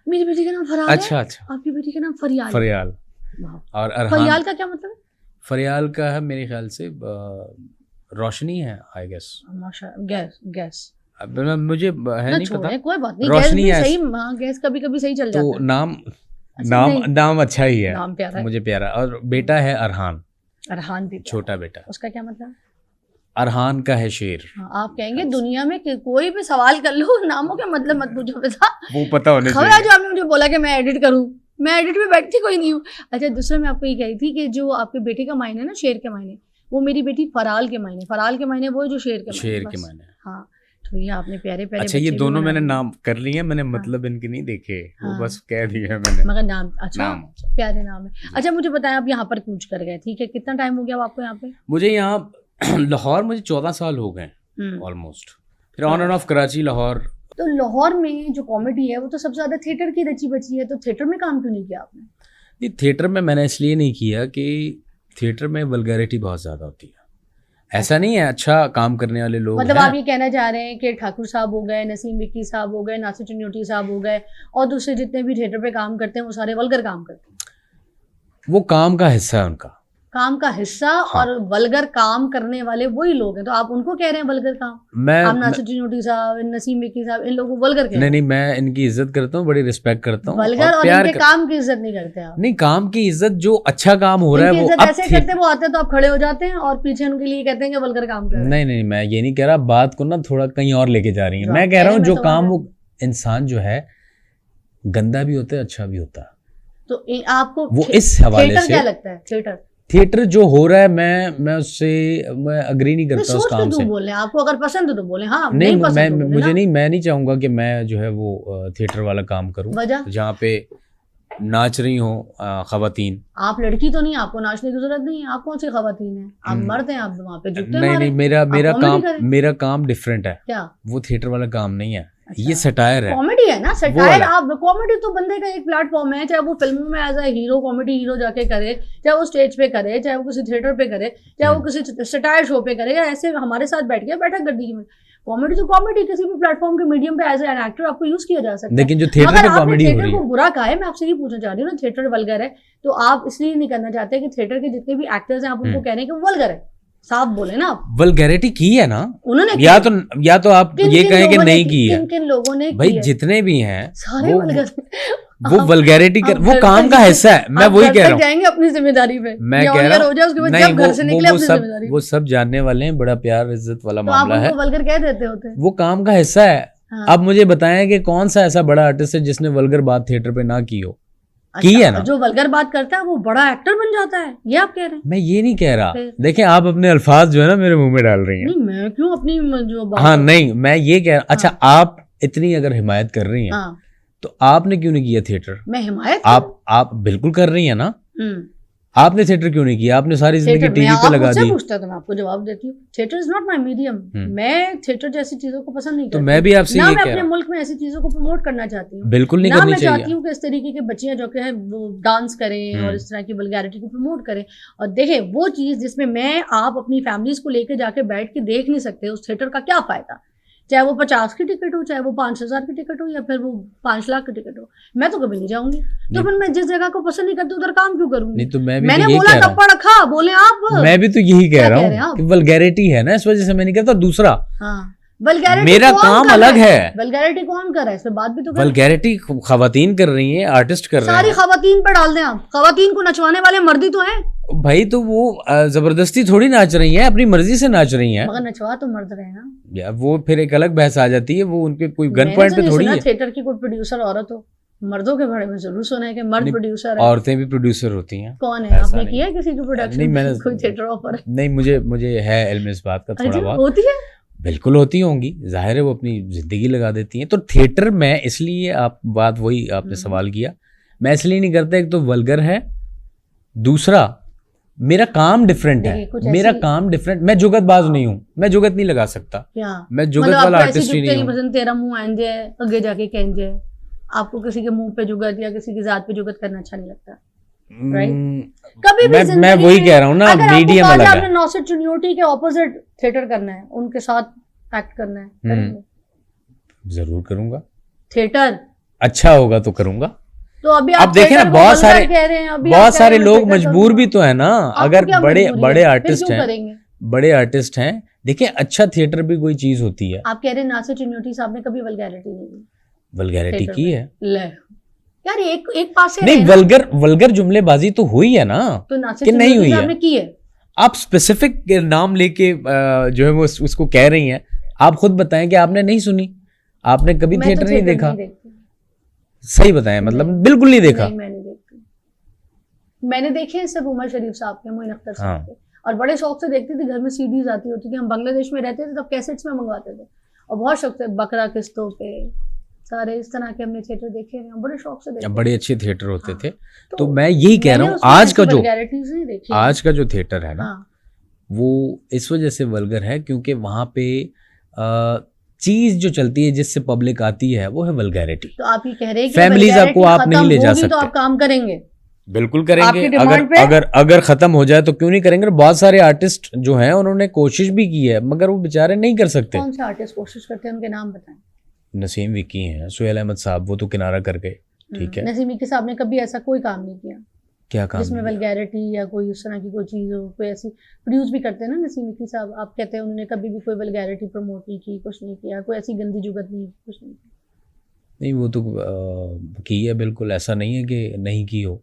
मेरी बेटी का नाम फराल अच्छा है, अच्छा, आपकी बेटी का नाम फरियाल है? फरियाल। वाह। और अरहान। फरियाल का क्या मतलब है? फरियाल का है मेरे ख्याल से रोशनी है, आई गेस। माशाल्लाह, गैस गैस अब मुझे है ना नहीं छोड़े, पता। कोई बात नहीं, रोशनी गैस भी है। सही, हाँ गैस कभी कभी सही चल तो जाता है। नाम अच्छा, नहीं, नाम अच्छा ही है, नाम प्यारा है। मुझे प्यारा। और बेटा है अरहान, अरहान भी प्यारा। छोटा बेटा। उसका क्या मतलब? अरहान का है शेर। हाँ, आप कहेंगे दुनिया में कोई भी सवाल कर लो, नामों के मतलब मत पूछो बेटा। वो पता होने खबर चाहिए। जो आपने मुझे बोला कि मैं एडिट करूं, मैं एडिट में बैठती कोई नहीं हूँ। अच्छा, दूसरा मैं आपको ये कही थी कि जो आपके बेटे का मायने ना, शेर के मायने, वो मेरी बेटी फराल के मायने, फराल के मायने वो जो शेर के मायने, शेर के बस। मायने। हाँ, तो ये आपने प्यारे प्यारे अच्छा, ये बच्चे भी दोनों बना मैंने दिए। नाम कर लिए, मैंने मतलब इनके नहीं देखे, वो हाँ। बस कह दिए मैंने मगर नाम अच्छा, नाम। प्यारे नाम है। अच्छा, मुझे बताएं, आप यहाँ पर कूच कर गए, ठीक है, कितना टाइम हो गया अब आपको यहाँ पे? मुझे यहाँ लाहौर मुझे 14 साल हो गए हम्म। ऑलमोस्ट, फिर on end of Karachi Lahore. तो लाहौर में जो कॉमेडी है वो तो सबसे ज्यादा थिएटर की रची बची है, तो थिएटर में काम क्यों नहीं किया आपने? ये थिएटर में मैंने इसलिए नहीं किया कि थिएटर में वल्गैरिटी बहुत ज़्यादा होती है। ऐसा नहीं है, अच्छा काम करने वाले लोग मतलब हैं। आप ये कहना चाह रहे हैं कि ठाकुर साहब हो गए, नसीम विक्की साहब हो गए, नासिर चन्योटी साहब हो गए, और दूसरे जितने भी थिएटर पे काम करते हैं वो सारे वल्गर काम करते हैं? वो काम का हिस्सा है उनका, काम का हिस्सा। हाँ। और वल्गर काम करने वाले वही लोग हैं, तो आप उनको कह रहे हैं वल्गर काम? आप नासिर चन्योटी साहब, नसीम विक्की साहब, इन लोगों को वल्गर कह रहे नहीं हैं? नहीं, मैं इनकी इज्जत करता हूँ, बड़ी रिस्पेक्ट करता हूँ, वल्गर और प्यार इनके काम की इज्जत नहीं करते आप? नहीं, काम की इज्जत, जो अच्छा काम हो रहा है इनकी वो इज्जत अब ऐसे करते हैं, वो आते हैं तो आप खड़े हो जाते हैं और पीछे उनके लिए कहते हैं कि वल्गर काम कर रहे हैं। नहीं नहीं, मैं ये नहीं कह रहा, बात को ना थोड़ा कहीं और लेके जा रही है। जो मैं आप कह कह रहा रहे हूँ हैं, जो मैं काम समझ वो इंसान जो है गंदा भी होता है, अच्छा भी होता है, तो आपको वो इस हवाले थिएटर से क्या लगता है? थिएटर जो हो रहा है, मैं उससे मैं अग्री नहीं तो करता उस सोच काम के से। तुम बोल रहे हैं, आपको अगर पसंद है तो बोले, हाँ नहीं, नहीं पसंद मैं तो बोले मुझे ना। नहीं, मैं नहीं चाहूंगा कि मैं जो है वो थिएटर वाला काम करूं वजह? जहाँ पे नाच रही हो खवातीन। आप लड़की तो नहीं, आपको नाचने की जरूरत नहीं है, आप कौन सी खवातीन है? आप मर्द हैं, आप वहाँ पे झुकते नहीं मारे। नहीं, मेरा comedy करें। मेरा काम डिफरेंट है, क्या वो थिएटर वाला काम नहीं है। अच्छा। ये सटायर है, कॉमेडी है ना, सटायर। वाला। आप कॉमेडी तो बंदे का एक प्लेटफॉर्म है, चाहे वो फिल्मों में as a hero, comedy hero जाके करे, चाहे वो स्टेज पे करे, चाहे वो किसी थिएटर पे करे, चाहे वो किसी सटायर शो पे करे, या ऐसे हमारे साथ बैठ के बैठक गड्डी में। कॉमेडी तो कॉमेडी, किसी भी प्लेटफॉर्म के मीडियम पे एज एन एक्टर आपको यूज किया जा सकता है। लेकिन जो थिएटर मगर पे आपने कॉमेडी हो थिएटर रही को है, बुरा कहा है, मैं आपसे ये पूछना चाह रही हूँ ना, थिएटर वल्गर है, तो आप इसलिए नहीं करना चाहते कि थिएटर के जितने भी एक्टर्स हैं आप उनको कह रहे हैं कि वो वल्गर है? साफ बोले ना आप। वल्गैरिटी की है ना उन्होंने या तो आप ये कहें कि नहीं की है। किन किन लोगों ने भाई की है? जितने भी हैं सारे वो वल्गैरिटी कर, वो काम का हिस्सा है। मैं वही कह रहा हूँ, जाएंगे अपनी जिम्मेदारी पे। मैं कह रहा हो जाए उसके बाद नहीं, जब घर से निकले अपनी जिम्मेदारी। वो सब जानने वाले हैं, बड़ा प्यार इज्जत वाला तो आप मामला है। उनको वल्गर कह देते होते। वो काम का हिस्सा है। हाँ। अब मुझे बताएं कि कौन सा ऐसा बड़ा आर्टिस्ट है जिसने वल्गर बात थिएटर पे ना की हो। अच्छा, की है ना। जो वल्गर बात करता है वो बड़ा एक्टर बन जाता है, ये आप कह रहे हैं? मैं ये नहीं कह रहा, फिर? देखें आप अपने अल्फाज जो है ना मेरे मुंह में डाल रही हैं। नहीं, मैं क्यों अपनी जो बात हाँ नहीं, मैं ये कह रहा, अच्छा आप इतनी अगर हिमायत कर रही हैं हाँ, तो आपने क्यों नहीं किया थिएटर? मैं हिमायत आप बिल्कुल कर रही हैं ना। हूँ। आपने थिएटर क्यों नहीं किया? आपने सारी जिंदगी थिएटर, टीवी मैं पे आप लगा मुझसे दी। पूछता तो मैं आपको जवाब देती हूँ। Theatre is not my medium. मैं थिएटर जैसी चीजों को पसंद नहीं तो करती। मैं भी आपसे ना ये मैं कह अपने रहा हूँ, मुल्क में ऐसी चीजों को प्रमोट करना चाहती हूँ। बिल्कुल नहीं ना करनी मैं चाहती चाहिए। हूँ कि इस तरीके के बच्चियां जो कि हैं वो डांस करें और इस तरह की वल्गैरिटी को प्रमोट करें। और देखें वो चीज जिसमें मैं आप अपनी फैमिलीज को लेके जाके बैठ के देख नहीं सकते, उस थिएटर का क्या फायदा? चाहे वो 50 की टिकट हो, चाहे वो 5,000 की टिकट हो, या फिर वो 5 लाख की टिकट हो, मैं तो कभी नहीं जाऊंगी। तो फिर मैं जिस जगह को पसंद नहीं करती उधर काम क्यों करूंगी? नहीं तो मैं भी मैंने तो यही बोला कह रहा टप्पा रखा, बोले आप। हूँ, मैं भी तो यही कह क्या रहा कह रहे हैं हूँ आप? कि वल्गैरिटी है ना, इस वजह से मैं नहीं कहता। दूसरा, हाँ, वल्गैरिटी मेरा कौन काम कर रहा अलग है। वल्गैरिटी कौन कर रहा है? इस पे बात भी तो करें। वल्गैरिटी खवातीन कर रही हैं, आर्टिस्ट कर रहे सारी हैं। खवातीन पे डाल दें आप। खवातीन को नचवाने वाले मर्दी तो हैं, भाई तो वो जबरदस्ती थोड़ी नाच रही हैं, अपनी मर्जी से नाच रही हैं। मगर नचवा तो मर्द रहे ना। या वो फिर एक अलग बहस आ जाती है, वो उनके कोई गन मैंने पॉइंट तो पे नहीं थोड़ी सुना है। थिएटर की कोई प्रोड्यूसर औरत हो। मर्दों के बारे में जरूर सुना है कि मर्द नहीं, प्रोड्यूसर है। औरतें भी प्रोड्यूसर होती हैं। कौन है? ऐसा आपने नहीं। किया है किसी की प्रोडक्शन? नहीं, मैंने कोई थिएटर ऑफर है? नहीं, मुझे है इल्म इस बात का थोड़ा अच्छा, बहुत। होती है। बिल्कुल होती होंगी, जाहिर है वो अपनी जिंदगी लगा देती हैं। तो थिएटर में इसलिए आप बात वही आपने सवाल किया, मैं इसलिए नहीं करता। एक तो वल्गर है, दूसरा मेरा काम डिफरेंट देखिए, कुछ है। मेरा ऐसी- काम डिफरेंट, मैं जुगतबाज नहीं हूँ, मैं जुगत नहीं लगा सकता। क्या मैं जुगत मतलब वाला आपको ऐसी आर्टिस्ट ही जुगते नहीं हूँ। पसंद? तेरा मुंह आंजे है, आगे जाके कहंजे है। आपको किसी के मुंह पे जुगत या किसी की जात पे जुगत करना अच्छा नहीं लगता, राइट? कभी भी मैं जिंदगी वही में कह रहा हूँ ना, अगर आपको मीडियम कहा अलग जाए है। आपने नौसिर चुनियोटी के ऑपोजिट थिएटर करना है, उनके साथ एक्ट करना है, करेंगे? जरूर करूंगा, थिएटर अच्छा होगा तो करूंगा। तो अभी अब आप देखें ना, थिएटर को बहुत वल्गर सारे कह रहे हैं, अभी बहुत आप कह सारे रहे हैं लोग थिएटर मजबूर करूंगा। भी तो है ना। आपको अगर क्या बड़े मजबूरी बड़े है? फिर आर्टिस्ट क्यों हैं, करेंगे? बड़े आर्टिस्ट हैं, देखिए अच्छा थिएटर भी कोई चीज होती है। आप कह रहे हैं नासिर चुनियोटी साहब ने कभी वल्गैरिटी नहीं की? वल्गैरिटी थिएटर की में। है। ले यार, एक पास से नहीं, रहे ना। वल्गर जुमलेबाजी तो हुई है ना, तो नासिर कि नहीं चुनियोटी हुई साहब है? ने की है। आप स्पेसिफिक नाम लेके जो है वो उसको कह रही हैं। आप खुद बताएं कि आपने नहीं सुनी, आपने कभी मैं थिएटर तो नहीं देखा। देखती। सही बताएं, मतलब बिल्कुल नहीं देखा। नहीं, मैं नहीं देखती। मैंने देखे हैं सिर्फ उमर शरीफ साहब के, मोइन अख्तर साहब हाँ। के, और बड़े शौक से देखती थी। घर में सीडीज आती होती थी, हम बांग्लादेश में रहते थे तब कैसेट्स में मंगवाते थे, और बहुत शौक से बकरा किस्तों पे सारे इस तरह के हमने थिएटर देखे हैं, हम बड़े शौक से देखते बड़े अच्छे थिएटर होते हाँ। थे। तो मैं यही कह रहा हूँ, मैंने आज उसमें का ऐसी जो वल्गैरिटीज नहीं देखी। आज का जो थिएटर है ना, हाँ, वो इस वजह से वल्गर है क्योंकि वहां पे चीज जो चलती है जिससे पब्लिक आती है वो है वल्गैरिटी। तो आप ये कह रहे हैं कि Families vulgarity आपको आप नहीं खत्म ले जा होगी तो सकते। आप काम करेंगे? बिल्कुल आपकी करेंगे। डिमांड अगर पे? अगर अगर खत्म हो जाए तो क्यों नहीं करेंगे। बहुत सारे आर्टिस्ट जो हैं उन्होंने कोशिश भी की है, मगर वो बेचारे नहीं कर सकते। कौन से आर्टिस्ट कोशिश करते हैं, उनके नाम बताएं। नसीम विकी हैं, सुहेल अहमद साहब, वो तो किनारा कर गए, ठीक है। नसीम विकी साहब ने कभी ऐसा कोई काम नहीं किया क्या काम जिसमें किया? वल्गैरिटी या कोई उस तरह की कोई चीज़ हो, कोई ऐसी। प्रोड्यूस भी करते हैं ना नसीम विकी साहब, आप कहते हैं उन्होंने कभी भी कोई वल्गैरिटी प्रमोट नहीं की, कुछ नहीं किया, कोई ऐसी गंदी जुगत नहीं, कुछ नहीं किया। नहीं, वो तो की है, बिल्कुल ऐसा नहीं है कि नहीं की हो।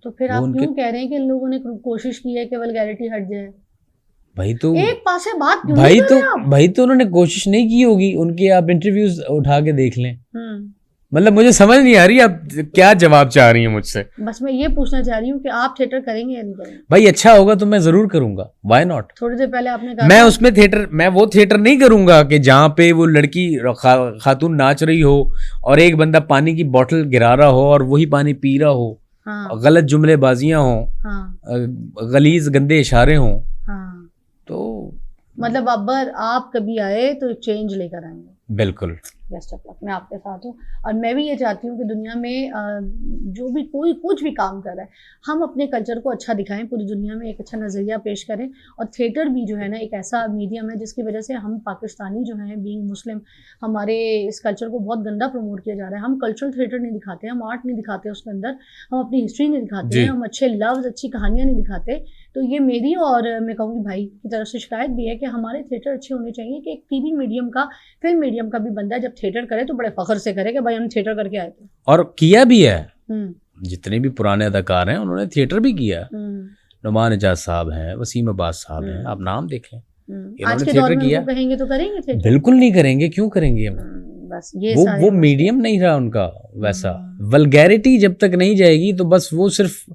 तो फिर वो आप उनके- क्यों कह रहे हैं कि इन लोगों ने कोशिश की है कि वल्गैरिटी हट जाए? भाई तो एक पास से बात क्यों भाई नहीं कर तो रहे आप? भाई तो उन्होंने कोशिश नहीं की होगी। उनके आप इंटरव्यूज उठा के देख लें। हम्म, मतलब मुझे समझ नहीं आ रही आप क्या जवाब चाह रही हैं मुझसे। बस मैं ये पूछना चाह रही हूँ कि आप थिएटर करेंगे या नहीं करेंगे? भाई अच्छा होगा तो मैं जरूर करूंगा, व्हाई नॉट। थोड़ी देर पहले आपने कहा मैं था- उसमें थिएटर, मैं वो थिएटर नहीं करूंगा कि जहाँ पे वो लड़की खातून नाच रही हो और एक बंदा पानी की बोतल गिरा रहा हो और वही पानी पी रहा हो, हाँ गलत जुमलेबाजियां हो, हाँ गलीज गंदे इशारे हों। हाँ, तो मतलब अब्बर आप कभी आए तो चेंज लेकर आएंगे। बिल्कुल बेस्ट ऑफ लक, मैं आपके साथ हूँ। और मैं भी ये चाहती हूँ कि दुनिया में जो भी कोई कुछ भी काम कर रहा है, हम अपने कल्चर को अच्छा दिखाएं, पूरी दुनिया में एक अच्छा नज़रिया पेश करें। और थिएटर भी जो है ना एक ऐसा मीडियम है जिसकी वजह से हम पाकिस्तानी जो हैं, बीइंग मुस्लिम, हमारे इस कल्चर को बहुत गंदा प्रमोट किया जा रहा है। हम कल्चरल थिएटर नहीं दिखाते, हम आर्ट नहीं दिखाते उसके अंदर, हम अपनी हिस्ट्री नहीं दिखाते, हम अच्छे लफ्ज़, अच्छी कहानियाँ नहीं दिखाते। तो ये मेरी और मैं कहूँगी भाई की तरफ से शिकायत भी है कि हमारे थिएटर अच्छे होने चाहिए कि एक टीवी मीडियम का, फिल्म मीडियम का भी बंदा जब थिएटर करे तो बड़े फख्र से करे कि भाई हम थिएटर करके आए थे। और किया भी है, जितने भी पुराने अदाकार हैं उन्होंने थिएटर भी किया। नुमान इजाज साहब हैं, वसीम अब्बास साहब हैं, आप नाम देख लें, आज के दौर में उनको कहेंगे तो करेंगे थिएटर? बिल्कुल नहीं करेंगे, क्यों करेंगे? बस ये वो मीडियम नहीं रहा उनका वैसा। वल्गैरिटी जब तक नहीं जाएगी तो बस वो सिर्फ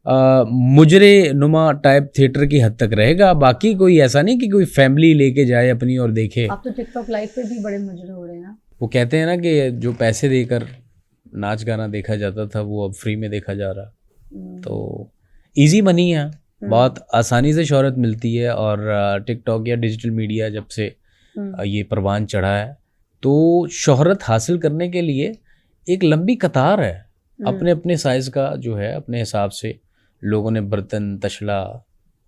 मुजरे नुमा टाइप थिएटर की हद तक रहेगा। बाकी कोई ऐसा नहीं कि कोई फैमिली लेके जाए अपनी और देखे। आप तो टिकटॉक लाइव पे भी बड़े मुजरे हो रहे हैं ना। वो कहते हैं ना कि जो पैसे देकर नाच गाना देखा जाता था वो अब फ्री में देखा जा रहा। तो इजी मनी है, बहुत आसानी से शोहरत मिलती है। और टिकटॉक या डिजिटल मीडिया जब से ये परवान चढ़ा है तो शोहरत हासिल करने के लिए एक लंबी कतार है। अपने अपने साइज़ का जो है अपने हिसाब से लोगों ने बर्तन, तशला,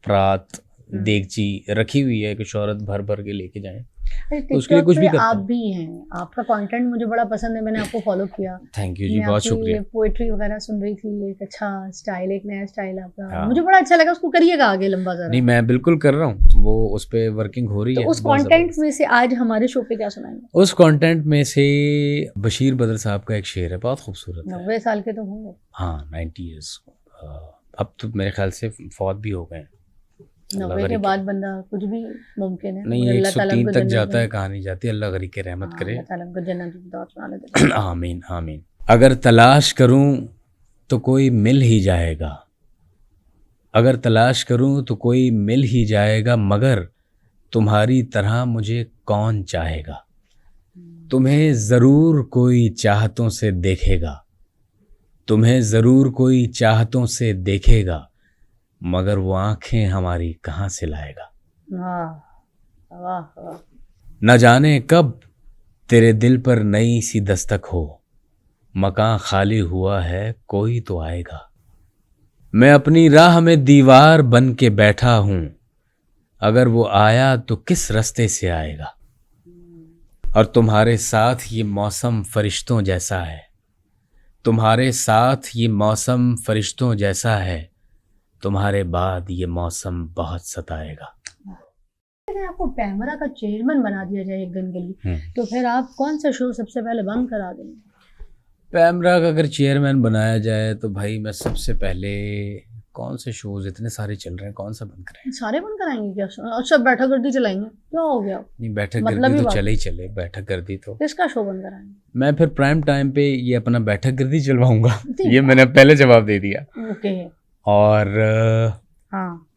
परात, देगची रखी हुई है कि शोहरत भर भर के लेके जाएं। तो उसके लिए कुछ भी करते आप भी हैं, आपका कंटेंट मुझे बड़ा पसंद है, मैंने आपको फॉलो किया। थैंक यू जी, बहुत शुक्रिया। पोएट्री वगैरह सुन रही थी, एक अच्छा स्टाइल, एक नया स्टाइल आपका, मुझे बड़ा अच्छा लगा। उसको करिएगा आगे लंबा ज़रा। नहीं, मैं बिल्कुल कर रहा हूँ, वो उस पे वर्किंग हो रही है। उस कंटेंट में से आज हमारे शो पे क्या सुनाएंगे? उस कंटेंट में से बशीर बदर साहब का एक शेर है, बहुत खूबसूरत है। 90 साल के तो होंगे। हाँ, 90 ईयर्स। अब तो मेरे ख्याल से फौत भी हो गए। 90 के बाद बंदा कुछ भी मुमकिन है। नहीं, 103 तक जाता है, कहा नहीं जाती। अल्लाह गरीब के रहमत करे। आमीन आमीन। अगर तलाश करूं तो कोई मिल ही जाएगा, अगर तलाश करूं तो कोई मिल ही जाएगा, मगर तुम्हारी तरह मुझे कौन चाहेगा। तुम्हें ज़रूर कोई चाहतों से देखेगा, तुम्हें ज़रूर कोई चाहतों से देखेगा, मगर वो आंखें हमारी कहाँ से लाएगा। वाह वाह वाह। न जाने कब तेरे दिल पर नई सी दस्तक हो, मकान खाली हुआ है कोई तो आएगा। मैं अपनी राह में दीवार बन के बैठा हूँ, अगर वो आया तो किस रास्ते से आएगा। और तुम्हारे साथ ये मौसम फरिश्तों जैसा है, तुम्हारे साथ ये मौसम फरिश्तों जैसा है, तुम्हारे बाद ये मौसम बहुत सताएगा। अगर आपको पैमरा का चेयरमैन बना दिया जाए एक दिन के लिए, तो फिर आप कौन सा शो सबसे पहले बंद करा देंगे? पैमरा का अगर चेयरमैन बनाया जाए तो भाई मैं सबसे पहले कौन से शोज इतने सारे चल रहे हैं, कौन सा बंद करें? सारे बंद कराएंगे क्या? अच्छा, बैठक गर्दी चलाएंगे? क्या हो गया? नहीं, बैठक गर्दी तो चले ही चले, बैठक गर्दी तो किसका शो बंद कराएंगे? मैं फिर प्राइम टाइम पे ये अपना बैठक गर्दी चलवाऊंगा। ये मैंने पहले जवाब दे दिया। ओके। और हाँ,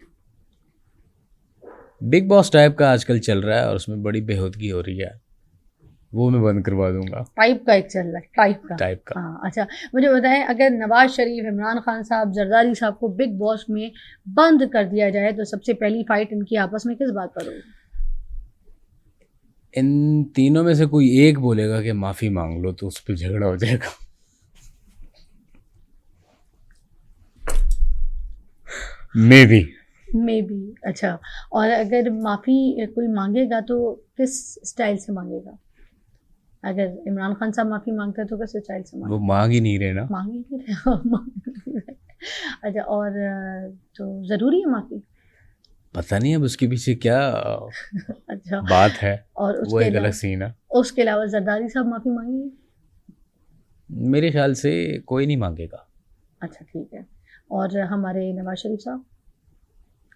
बिग बॉस टाइप का आजकल चल रहा है और उसमें बड़ी बेहूदगी हो रही है, वो मैं बंद करवा दूंगा। टाइप का एक चल रहा है, टाइप का। हाँ, अच्छा मुझे बताएं, अगर नवाज शरीफ, इमरान खान साहब, जरदारी साहब को बिग बॉस में बंद कर दिया जाए तो सबसे पहली फाइट इनकी आपस में किस बात पर होगी? इन तीनों में से कोई एक बोलेगा कि माफी मांग लो तो उस पर झगड़ा हो जाएगा। May be. अच्छा, और अगर माफ़ी कोई मांगेगा तो किस स्टाइल से मांगेगा? अगर इमरान खान साहब माफ़ी मांगते हैं तो किस स्टाइल से मांगेगा? वो मांग ही नहीं रहे ना। मांग ही नहीं रहे। अच्छा, और तो ज़रूरी है माफ़ी? पता नहीं अब उसके पीछे क्या अच्छा बात है, और वो एक अलग सीन है। उसके अलावा जरदारी साहब माफ़ी मांगेंगे? मेरे ख्याल से कोई नहीं मांगेगा। अच्छा, ठीक है। और हमारे नवाज शरीफ साहब,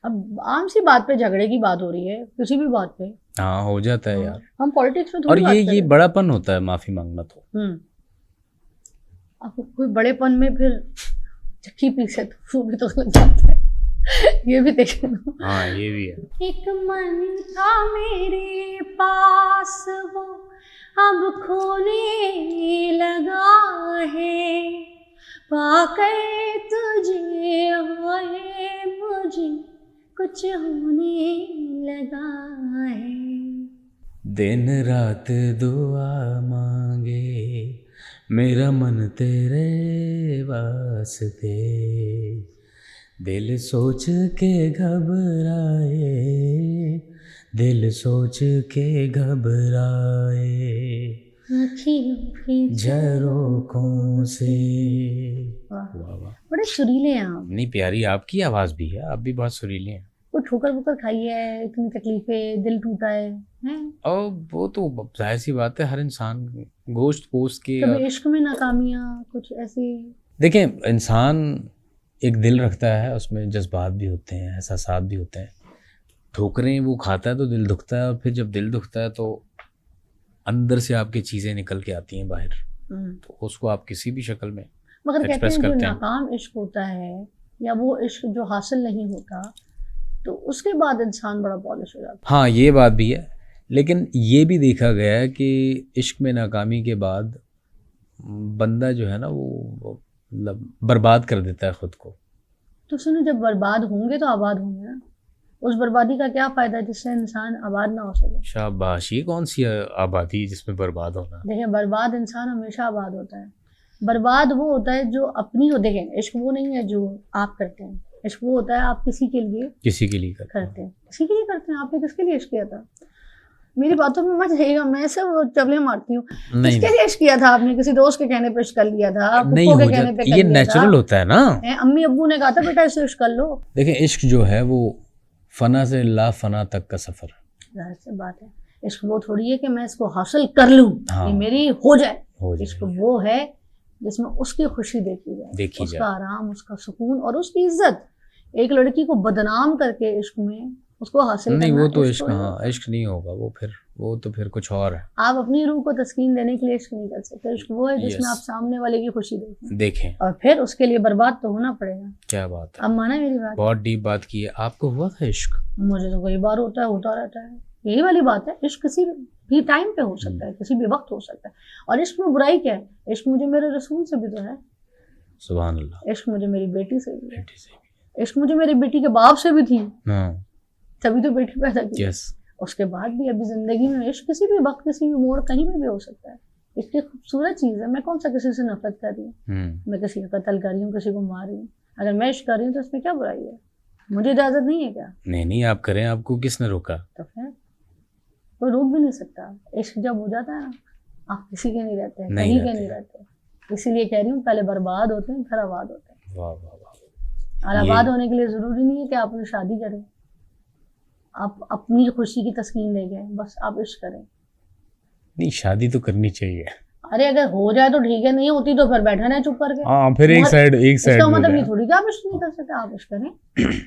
अब आम सी बात पे झगड़े की बात हो रही है, किसी भी बात पे। हाँ, हो जाता है यार, हम पॉलिटिक्स में और ये बड़ापन होता है माफी मांगना तो। आपको कोई बड़ेपन में फिर चक्की पीछे तो वो भी तो लग जाता है। ये भी देखे ना। हाँ, ये भी है। एक मन था मेरे पास वो अब खोने लगा है, पाकर तुझे होए मुझे कुछ होने लगा है। दिन रात दुआ मांगे मेरा मन तेरे वास्ते, दिल सोच के घबराए, दिल सोच के घबराए। झरोखों से। वाह, वाह वाह, बड़े सुरीले हैं आप। नहीं प्यारी आपकी आवाज़ भी है, आप भी बहुत सुरीली हैं। कोई ठोकर वोकर खाई है, इतनी तकलीफें, दिल टूटा है, हैं? और वो तो जाहिर सी बात है, हर इंसान गोश्त पोस्ट के। कभी इश्क में नाकामियाँ कुछ ऐसी? देखें, इंसान एक दिल रखता है, उसमें जज्बात भी होते हैं, एहसासात भी होते हैं। ठोकरें वो खाता है तो दिल दुखता है, और फिर जब दिल दुखता है तो अंदर से आपकी चीज़ें निकल के आती हैं बाहर, तो उसको आप किसी भी शक्ल में मगर कहते एक्सप्रेस हैं जो करते हैं। नाकाम इश्क होता है या वो इश्क जो हासिल नहीं होता, तो उसके बाद इंसान बड़ा पॉलिश हो जाता है। हाँ, ये बात भी है, लेकिन ये भी देखा गया है कि इश्क में नाकामी के बाद बंदा जो है ना वो मतलब बर्बाद कर देता है ख़ुद को। तो सुनो, जब बर्बाद होंगे तो आबाद होंगे ना। उस बर्बादी का क्या फ़ायदा जिससे इंसान आबाद ना हो सके? शाबाश, ये कौन सी आबादी जिसमें बर्बाद होना। देखें, बर्बाद इंसान हमेशा आबाद होता है। बर्बाद वो होता है जो अपनी हो। देखें, इश्क वो नहीं है जो आप करते हैं, इश्क वो होता है आप किसी के लिए किसी के लिए करते हैं। करते हैं, किसी के लिए करते हैं। आपने किसके लिए इश्क किया था? मेरी बातों में मत जाइएगा, मैं ऐसे वो चबले मारती हूँ। नहीं किसके लिए इश्क किया था आपने? किसी दोस्त के कहने पे इश्क कर लिया था, नहीं पुप्पो के हो कहने पे जाता, कर ये लिया था? नेचुरल होता है ना। अम्मी अब्बू ने कहा था बेटा इसे इश्क कर लो। देखिए, इश्क जो है वो फना से ला फना तक का सफ़र। जाहिर सी बात है, इश्क वो थोड़ी है कि मैं इसको हासिल कर लूँ, हाँ, ये मेरी हो जाए। हो जाए। इश्क वो है जिसमें उसकी खुशी देखी जाए, उसका आराम, उसका सुकून और उसकी इज्जत। एक लड़की को बदनाम करके इश्क में उसको हासिल नहीं, करना वो तो इश्क इश्क, हाँ, इश्क नहीं होगा वो तो फिर कुछ और है। आप अपनी रूह को तस्कीन देने के लिए इश्क नहीं कर सकते। इश्क वो है जिसमें Yes. आप सामने वाले की खुशी देखें, और फिर उसके लिए बर्बाद तो होना पड़ेगा। क्या बात है, अब माना मेरी बात? बहुत डीप बात की है। आपको हुआ था इश्क? मुझे तो कई बार होता है, होता रहता है। यही वाली बात है, इश्क किसी भी टाइम पे हो सकता है, किसी भी वक्त हो सकता है। और इश्क में बुराई क्या है? इश्क मुझे मेरे रसूल से भी तो है, सुभान अल्लाह। इश्क मुझे मेरी बेटी से भी है, बेटी से भी। इश्क मुझे मेरी बेटी के बाप से भी थी, हाँ, तभी तो बेटी पैदा की। यस। उसके बाद भी अभी जिंदगी में इश्क किसी भी वक्त, किसी भी मोड़, कहीं पे भी हो सकता है। इश्क एक खूबसूरत चीज़ है। मैं कौन सा किसी से नफरत कर रही हूँ, मैं किसी का कत्ल कर रही हूँ, किसी को मार रही हूँ? अगर मैं इश्क कर रही हूँ तो इसमें क्या बुराई है? मुझे इजाज़त नहीं है क्या? नहीं, आप करें, आपको किसने रोका? तो फिर कोई रोक भी नहीं सकता। इश्क जब हो जाता है ना, आप किसी के नहीं रहते, कहीं के नहीं रहते। इसीलिए कह रही हूँ, पहले बर्बाद होते हैं फिर आबाद होते हैं। वाह वाह वाह। और आबाद होने के लिए ज़रूरी नहीं है कि आप उन्हें शादी करें, आप अपनी खुशी की तस्कीन ले गए, बस आप इश्क करें। नहीं, शादी तो करनी चाहिए। अरे अगर हो जाए तो ठीक है, नहीं होती तो फिर बैठा ना चुप करके। हाँ, फिर एक साइड इसका मतलब ये थोड़ी कि आप इश्क नहीं कर सकते, आप इश्क करें।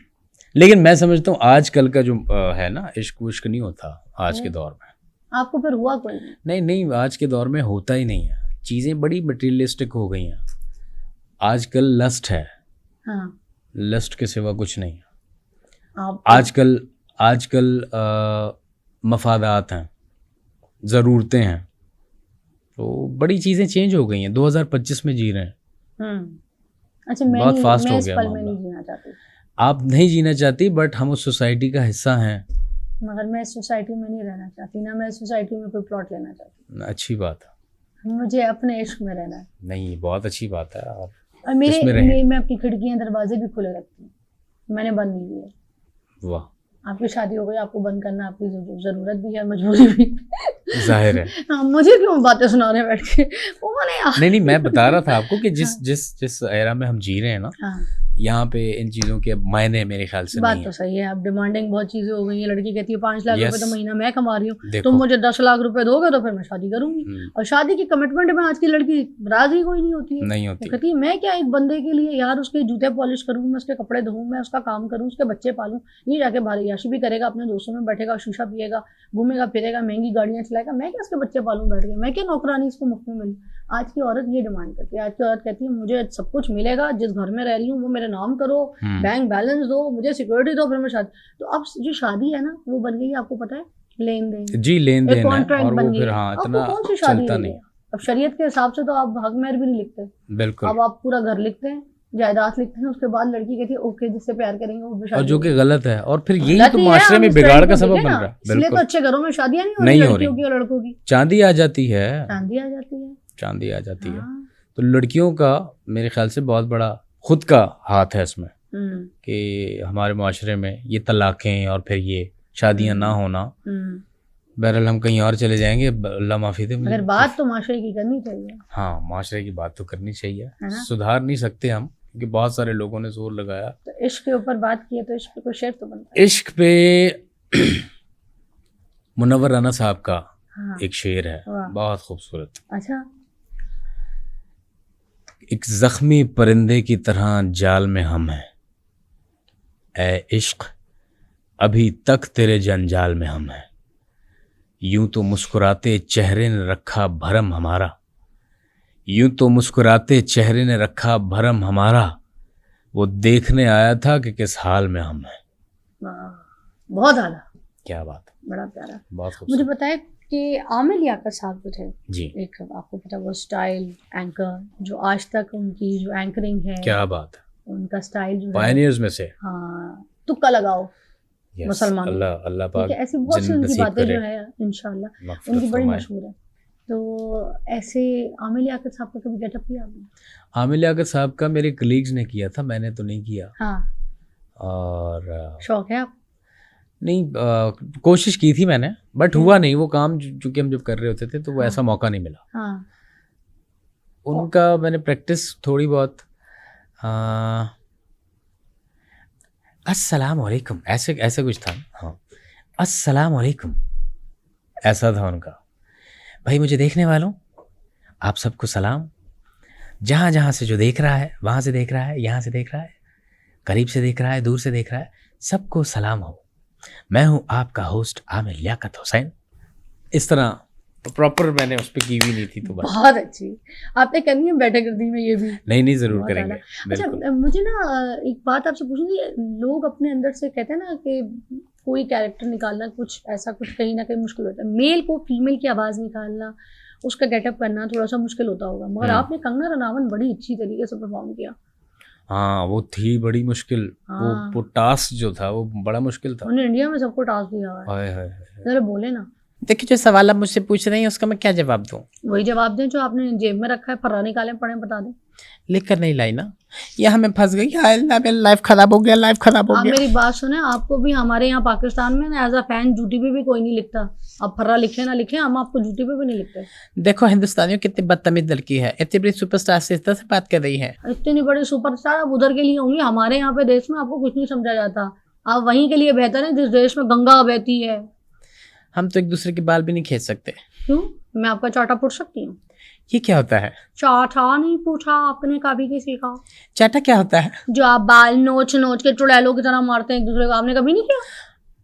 लेकिन मैं समझता हूँ आजकल का जो है ना, इश्क विश्क नहीं होता आज के दौर में। आपको फिर हुआ कोई नहीं, आज के दौर में होता ही नहीं है। चीज़ें बड़ी मटेरियलिस्टिक हो गई हैं आजकल। लस्ट है, हाँ, लस्ट के सिवा कुछ नहीं है। आप आजकल मफादात हैं, ज़रूरतें हैं, तो बड़ी चीज़ें चेंज हो गई हैं। 2025 में जी रहे हैं। अच्छा, बहुत फास्ट हो इस गया पल में मामला। नहीं जीना चाहती। आप नहीं जीना चाहती, बट हम उस सोसाइटी का हिस्सा हैं। मगर मैं इस सोसाइटी में नहीं रहना चाहती, ना मैं इस सोसाइटी में कोई प्लॉट लेना चाहती। अच्छी बात है। मुझे अपने इश्क में रहना है। नहीं, बहुत अच्छी बात है। और और मैं अपनी खिड़कियां दरवाजे भी खुले रखती हूँ, मैंने बंद नहीं किए। वाह, आपकी शादी हो गई, आपको बंद करना आपकी ज़रूरत भी है, मजबूरी भी। जाहिर है। हाँ, मुझे क्यों बातें सुना रहे बैठ के? वो मैंने नहीं, मैं बता रहा था आपको कि जिस एरा में हम जी रहे हैं ना, हाँ, यहाँ पे इन चीज़ों के मायने मेरे ख्याल से बात नहीं तो है। सही है। अब डिमांडिंग बहुत चीज़ें हो गई हैं। लड़की कहती है 5 लाख रुपए तो महीना मैं कमा रही हूँ, देखो। तुम मुझे 10 लाख रुपए दोगे तो फिर मैं शादी करूंगी। और शादी की कमिटमेंट में आज की लड़की राजी कोई नहीं होती है। नहीं वो होती। कहती है मैं क्या एक बंदे के लिए यार उसके जूते पॉलिश करूँ, मैं उसके कपड़े धोऊँ, मैं उसका काम करूँ, उसके बच्चे पालूँ, ये जाके भारी याशी भी करेगा, अपने दोस्तों में बैठेगा, शीशा पिएगा, घूमेगा फिरेगा, महंगी गाड़ियाँ चलाएगा, मैं क्या उसके बच्चे पालूँ बैठ के, मैं क्या नौकरानी इसको मुफ्त में मिलूँ? आज की औरत ये डिमांड करती है। आज की औरत कहती है मुझे सब कुछ मिलेगा, जिस घर में रह रही हूँ वो मेरे नाम करो, बैंक बैलेंस दो, मुझे सिक्योरिटी दो, फिर मैं शादी। तो अब जो शादी है ना, वो बन गई, आपको पता है, लेन देन। जी, लेन देन है, कॉन्ट्रैक्ट और बन वो गई। फिर हाँ इतना कौन सी शादी चलता रही नहीं। है? अब शरीयत के हिसाब से तो आप हक मेहर भी नहीं लिखते, बिल्कुल। अब आप पूरा घर लिखते हैं, जायदाद लिखते हैं, उसके बाद लड़की कहती है ओके जिससे प्यार करेंगे वो भी और शादी जो कि गलत है, और फिर यही गलत तो ही है। माशरे हम में इस बिगाड़ ट्रेंड का को सबब देखें बन ना, रहा है। इसलिए तो बिल्कुल, अच्छे घरों में शादियां नहीं नहीं हो हो रही लड़कियों की और लड़कों की। चांदी आ जाती है, चांदी आ जाती है, चांदी आ जाती है। हाँ। तो लड़कियों का मेरे ख्याल से बहुत बड़ा खुद का हाथ है इसमें कि हमारे माशरे में ये तलाक़ें और फिर ये शादियां ना होना, बहरहाल हम कहीं और चले जाएंगे, अल्लाह माफ़ी दे मुझे। अगर बात तो माशरे की करनी चाहिए, हाँ, माशरे की बात तो करनी चाहिए, है ना? सुधार नहीं सकते हम क्योंकि बहुत सारे लोगों ने जोर लगाया। तो इश्क के ऊपर बात की है तो इश्क पे कोई शेर तो बनता है। इश्क पे मुनव्वर राना साहब का हाँ। एक शेर है, वाह। बहुत खूबसूरत। अच्छा। एक जख्मी परिंदे की तरह जाल में हम हैं, ए इश्क अभी तक तेरे जंजाल में हम हैं। यूं तो मुस्कुराते चेहरे ने रखा भरम हमारा, यूं तो मुस्कुराते चेहरे ने रखा भरम हमारा। वो देखने आया था कि किस हाल में हम हैं। वाह, बहुत आला, क्या बात है, बड़ा प्यारा। बहुत मुझे खूबसूरत बताए कि आमिर याकर साहब जो थे, जी। एक आपको पता वो स्टाइल एंकर जो आज तक उनकी जो एंकरिंग है, क्या बात है, उनका स्टाइल जो है, पायनियर्स में से। हाँ, तुक्का लगाओ Yes, मुसलमान, अल्लाह अल्लाह ठीक पाक है, ऐसी बहुत सी जन्नत उनकी नसीब बातें करे, जो है इंशाल्लाह मग़फ़िरत उनकी बड़ी फरमाए। मशहूर है। तो ऐसे आमिर याकर साहब का कभी गेटअप किया आपने? आमिर याकर साहब का मेरे कलीग्स ने किया था, मैंने तो नहीं किया। हाँ, और शौक है आप? नहीं, कोशिश की थी मैंने, बट हुआ नहीं वो काम, चूँकि हम जब कर रहे होते थे तो वो हाँ। ऐसा मौका नहीं मिला। हाँ, उनका मैंने प्रैक्टिस थोड़ी बहुत, अस्सलाम वालेकुम ऐसे ऐसे कुछ था। हाँ, अस्सलाम वालेकुम ऐसा था उनका। भाई मुझे देखने वालों, आप सबको सलाम, जहाँ जहाँ से जो देख रहा है, वहाँ से देख रहा है, यहाँ से देख रहा है, करीब से देख रहा है, दूर से देख रहा है, सबको सलाम हो। मैं हूँ आपका होस्ट आमिर लियाकत हुसैन। इस तरह प्रॉपर मैंने उस पर की हुई नहीं थी, तो बस। बहुत अच्छी। आपने करनी है बैठक गर्दी में ये भी? नहीं ज़रूर बहुत करेंगे, आला। बिल्कुल। अच्छा, मुझे ना एक बात आपसे पूछनी थी। लोग अपने अंदर से कहते हैं ना कि कोई कैरेक्टर निकालना कुछ ऐसा कुछ कहीं ना कहीं मुश्किल होता है। मेल को फीमेल की आवाज़ निकालना, उसका गेटअप करना थोड़ा सा मुश्किल होता होगा, मगर आपने कंगना रनावत बड़ी अच्छी तरीके से परफॉर्म किया। हाँ, वो थी बड़ी मुश्किल। हाँ। वो टास्क जो था वो बड़ा मुश्किल था। उन्होंने इंडिया में सबको टास्क दिया हुआ है। हाय हाय। जरा बोले ना। देखिए, जो सवाल आप मुझसे पूछ रहे हैं उसका मैं क्या जवाब दूं? वही जवाब दें जो आपने जेब में रखा है, फर्रा निकाले पड़े, बता दें। लिख कर नहीं लाई ना, ये हमें फंस गई। हाय अल्लाह, मेरा लाइफ खराब हो गया, लाइफ खराब हो आप गया। मेरी बात सुने, आपको भी हमारे यहाँ पाकिस्तान में ना एज अ फैन जूटी पे भी कोई नहीं लिखता। आप फर्रा लिखे ना लिखे, हम आपको जूटी पे भी नहीं लिखते। देखो हिंदुस्तानियों कितनी बदतमीज लड़की है, इतनी बड़ी सुपरस्टार से इस तरह से बात कर रही है। इतनी बड़ी सुपरस्टार आप उधर के लिए होंगी, हमारे यहाँ पे देश में आपको कुछ नहीं समझा जाता। आप वहीं के लिए बेहतर है जिस देश में गंगा बहती है। हम तो एक दूसरे के बाल भी नहीं खींच सकते। क्यों? मैं आपका चाटा पूछ सकती हूँ? ये क्या होता है? चाटा नहीं पूछा आपने कभी किसी का। चाटा क्या होता है? जो आप बाल नोच नोच के चुड़ैलों की तरह मारते हैं एक दूसरे को, आपने कभी नहीं किया?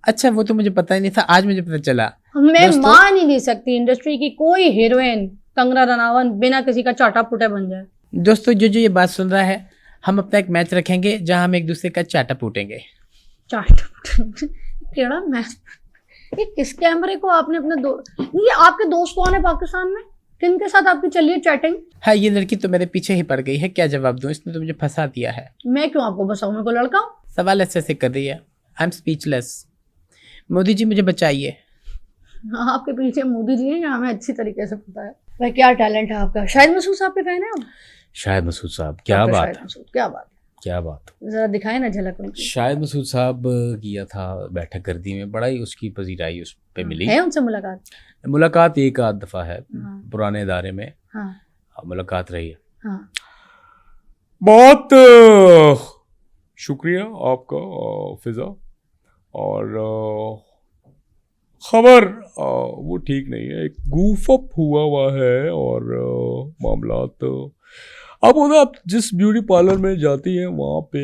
अच्छा, वो तो मुझे पता ही नहीं था, आज मुझे पता चला। मैं मान ही नहीं सकती इंडस्ट्री की कोई हीरोइन कंगना रनावत बिना किसी का चाटा पुटे बन जाए। दोस्तों, जो जो ये बात सुन रहा है, हम अपना एक मैच रखेंगे जहां हम एक दूसरे का चाटा पूटेंगे। चाटा पुटे केड़ा मैच? ये किस कैमरे को आपने अपने ये आपके दोस्त कौन है पाकिस्तान में? किनके साथ आपकी चल रही है चैटिंग? हाँ, ये लड़की तो मेरे पीछे ही पड़ गई है, क्या जवाब दूं? इसने तो मुझे फंसा दिया है। मैं क्यों आपको बसाऊं? मैं कोई लड़का हूं? सवाल ऐसे ऐसे कर रही है, I am speechless. Modi ji मुझे बचाइए। हाँ, आपके पीछे मोदी जी हैं, हमें अच्छी तरीके से पता है। भाई क्या टैलेंट है आपका। शाहिद मसूद साहब के फैन है आप? शाहिद मसूद साहब, क्या डॉक्टर बात शाहिद है, मसूद, क्या बात क्या बात। है, जरा दिखाए ना झलक उनकी। शाहिद मसूद साहब किया था बैठक गर्दी में, बड़ा ही उसकी पजीराई उस पे मिली। है उनसे मुलाकात? मुलाकात एक आध दफ़ा है, हाँ। पुराने इदारे में हाँ मुलाकात रही है। हाँ। बहुत शुक्रिया आपका फिज़ा। और खबर वो ठीक नहीं है, एक गूफ अप हुआ है और मामलात। अब होता, आप जिस ब्यूटी पार्लर में जाती हैं वहाँ पे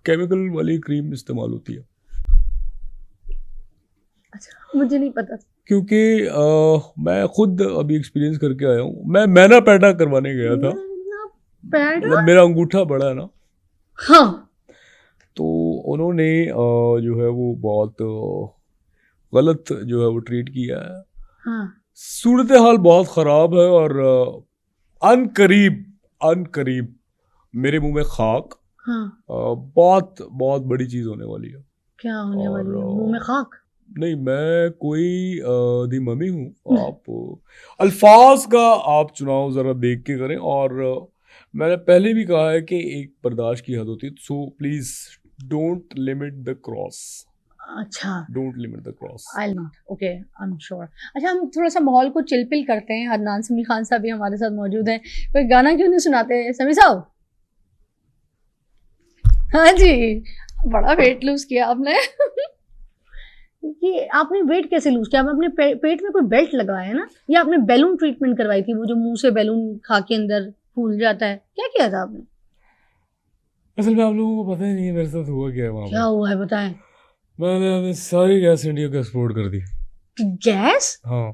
केमिकल वाली क्रीम इस्तेमाल होती है। अच्छा, मुझे नहीं पता। क्योंकि मैं खुद अभी एक्सपीरियंस करके आया हूँ। मैं मैना पैडा करवाने गया था। मतलब मेरा अंगूठा बड़ा है ना, हाँ। तो उन्होंने जो है वो बहुत गलत जो है वो ट्रीट किया है। हाँ। सूरत हाल बहुत ख़राब है और अनकरीब मेरे मुंह में खाक। हाँ। बहुत बहुत बड़ी चीज़ होने वाली है। क्या होने और, वाली है? मुंह में खाक? नहीं, मैं कोई दी मम्मी हूँ। आप अल्फाज का आप चुनाव ज़रा देख के करें। और मैंने पहले भी कहा है कि एक बर्दाश्त की हद होती है, so please don't limit the cross. अच्छा, don't limit the cross. I not, okay, I am sure. अच्छा, हम थोड़ा सा माहौल को चिलपिल करते हैं। अदनान समी खान साहब भी हमारे साथ मौजूद हैं। कोई गाना क्यों नहीं सुनाते समी साहब? हाँ जी, बड़ा वेट लूज किया आपने। ये आपने वेट कैसे लूज किया? आपने अपने पेट में कोई बेल्ट लगाया है ना, या आपने बैलून ट्रीटमेंट करवाई थी, वो जो मुंह से बैलून खा के अंदर फूल जाता है, क्या किया था आपने? असल में आप लोगों को पता ही नहीं है मेरे साथ हुआ क्या है वहाँ क्या पे। हुआ है बताएं। मैंने अपनी सारी गैस इंडिया को एक्सपोर्ट कर दी। गैस? हाँ।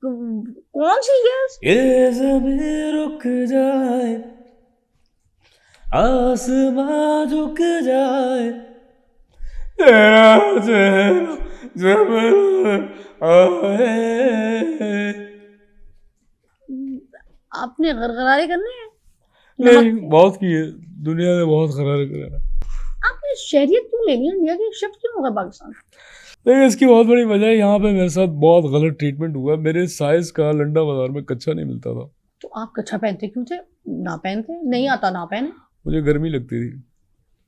कौन सी गैस? ये ज़मीं रुक जाए, आसमां झुक जाए, तेरा चेहरा जब आए। आपने गरगरारे करने हैं? नहीं, बहुत किए, दुनिया ने बहुत खराब करा। आपने शहरियत क्यों ले ली? इंडिया की शिफ्ट क्यों होगा पाकिस्तान? देखिए, इसकी बहुत बड़ी वजह है, यहाँ पे मेरे साथ बहुत गलत ट्रीटमेंट हुआ। मेरे साइज का लंडा बाजार में कच्चा नहीं मिलता था। तो आप कच्छा पहनते क्यों थे? ना पहनते, नहीं आता ना पहने। मुझे गर्मी लगती थी।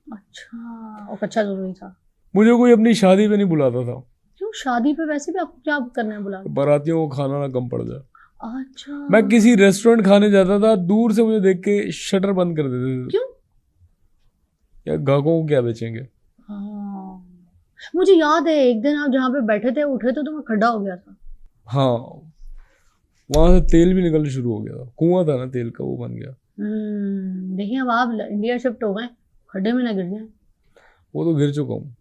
अच्छा, और कच्छा जरूरी था। मुझे कोई अपनी शादी पे नहीं बुलाता था। क्यों? शादी पे वैसे भी आपको क्या करना है बुला के? बारातियों को खाना ना कम पड़ जाए। अच्छा, मैं किसी रेस्टोरेंट खाने जाता था, दूर से मुझे देख के शटर बंद कर देते थे। क्यों? या ग्राहकों को क्या बेचेंगे। हाँ, मुझे याद है एक दिन आप जहाँ पे बैठे थे, उठे थे तो मैं खड़ा हो गया था। हाँ, वहां से तेल भी निकलना शुरू हो गया था। कुआं था ना तेल का, वो बन गया। देखिए, अब आप इंडिया शिफ्ट हो गए, खड्डे में ना गिर जाए। वो तो गिर चुका हूँ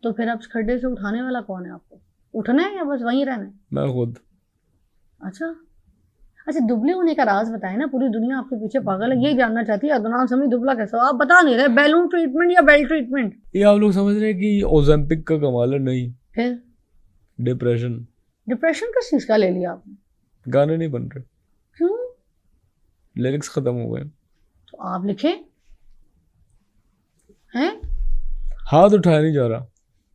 तो फिर अब खड्डे से उठाने वाला कौन है आपको? उठना है या बस वहीं रहना है? मैं खुद। अच्छा, अच्छा, दुबले होने का राज बताए ना, पूरी दुनिया आपके पीछे पागल है। यही जानना चाहती है अदनान समी दुबला कैसा हो? आप बता नहीं रहे, बैलून ट्रीटमेंट या बेल्ट ट्रीटमेंट? ये आप लोग समझ रहे हैं कि ओजेम्पिक का कमाल है? नहीं, फिर डिप्रेशन। डिप्रेशन किस चीज का ले लिया आपने? गाने नहीं बन रहे, क्यों? लिरिक्स खत्म हो गए। तो आप लिखे हैं? हाथ उठाया नहीं जा रहा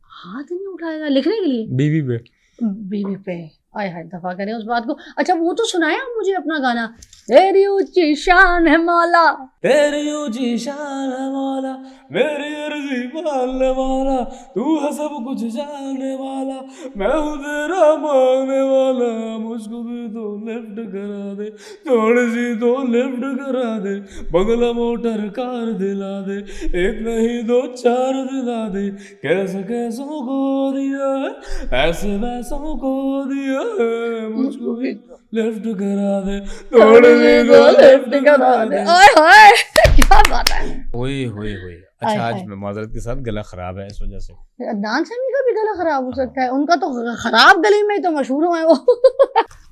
हाथ नहीं उठाएगा लिखने के लिए? बीवी पे। बीवी पे? आय हाय, दफा करें उस बात को। अच्छा, वो तो सुनाया मुझे अपना गाना, तेरी ऊंची शान है मौला, तेरी ऊंची शान है मौला, मेरी अर्जी पालने वाला, तू है सब कुछ जानने वाला, मैं हूँ तेरा मांगने वाला, मुझको भी तो लिफ्ट करा दे, थोड़ी सी तो लिफ्ट करा दे, बंगला मोटर कार दिला दे, एक नहीं दो चार दिला दे, कैसे कैसों को दिया है, ऐसे वैसों को दिया है, मुझको भी लिफ्ट करा दे, थोड़ी सी तो लिफ्ट करा दे। आय हाय, क्या बात है। होए होए होए। अच्छा, आय आज हाय। मैं माजरत के साथ गला खराब है इस वजह से। अदनान समी का भी गला खराब हो सकता है, उनका तो खराब गले में ही तो मशहूर हुए वो।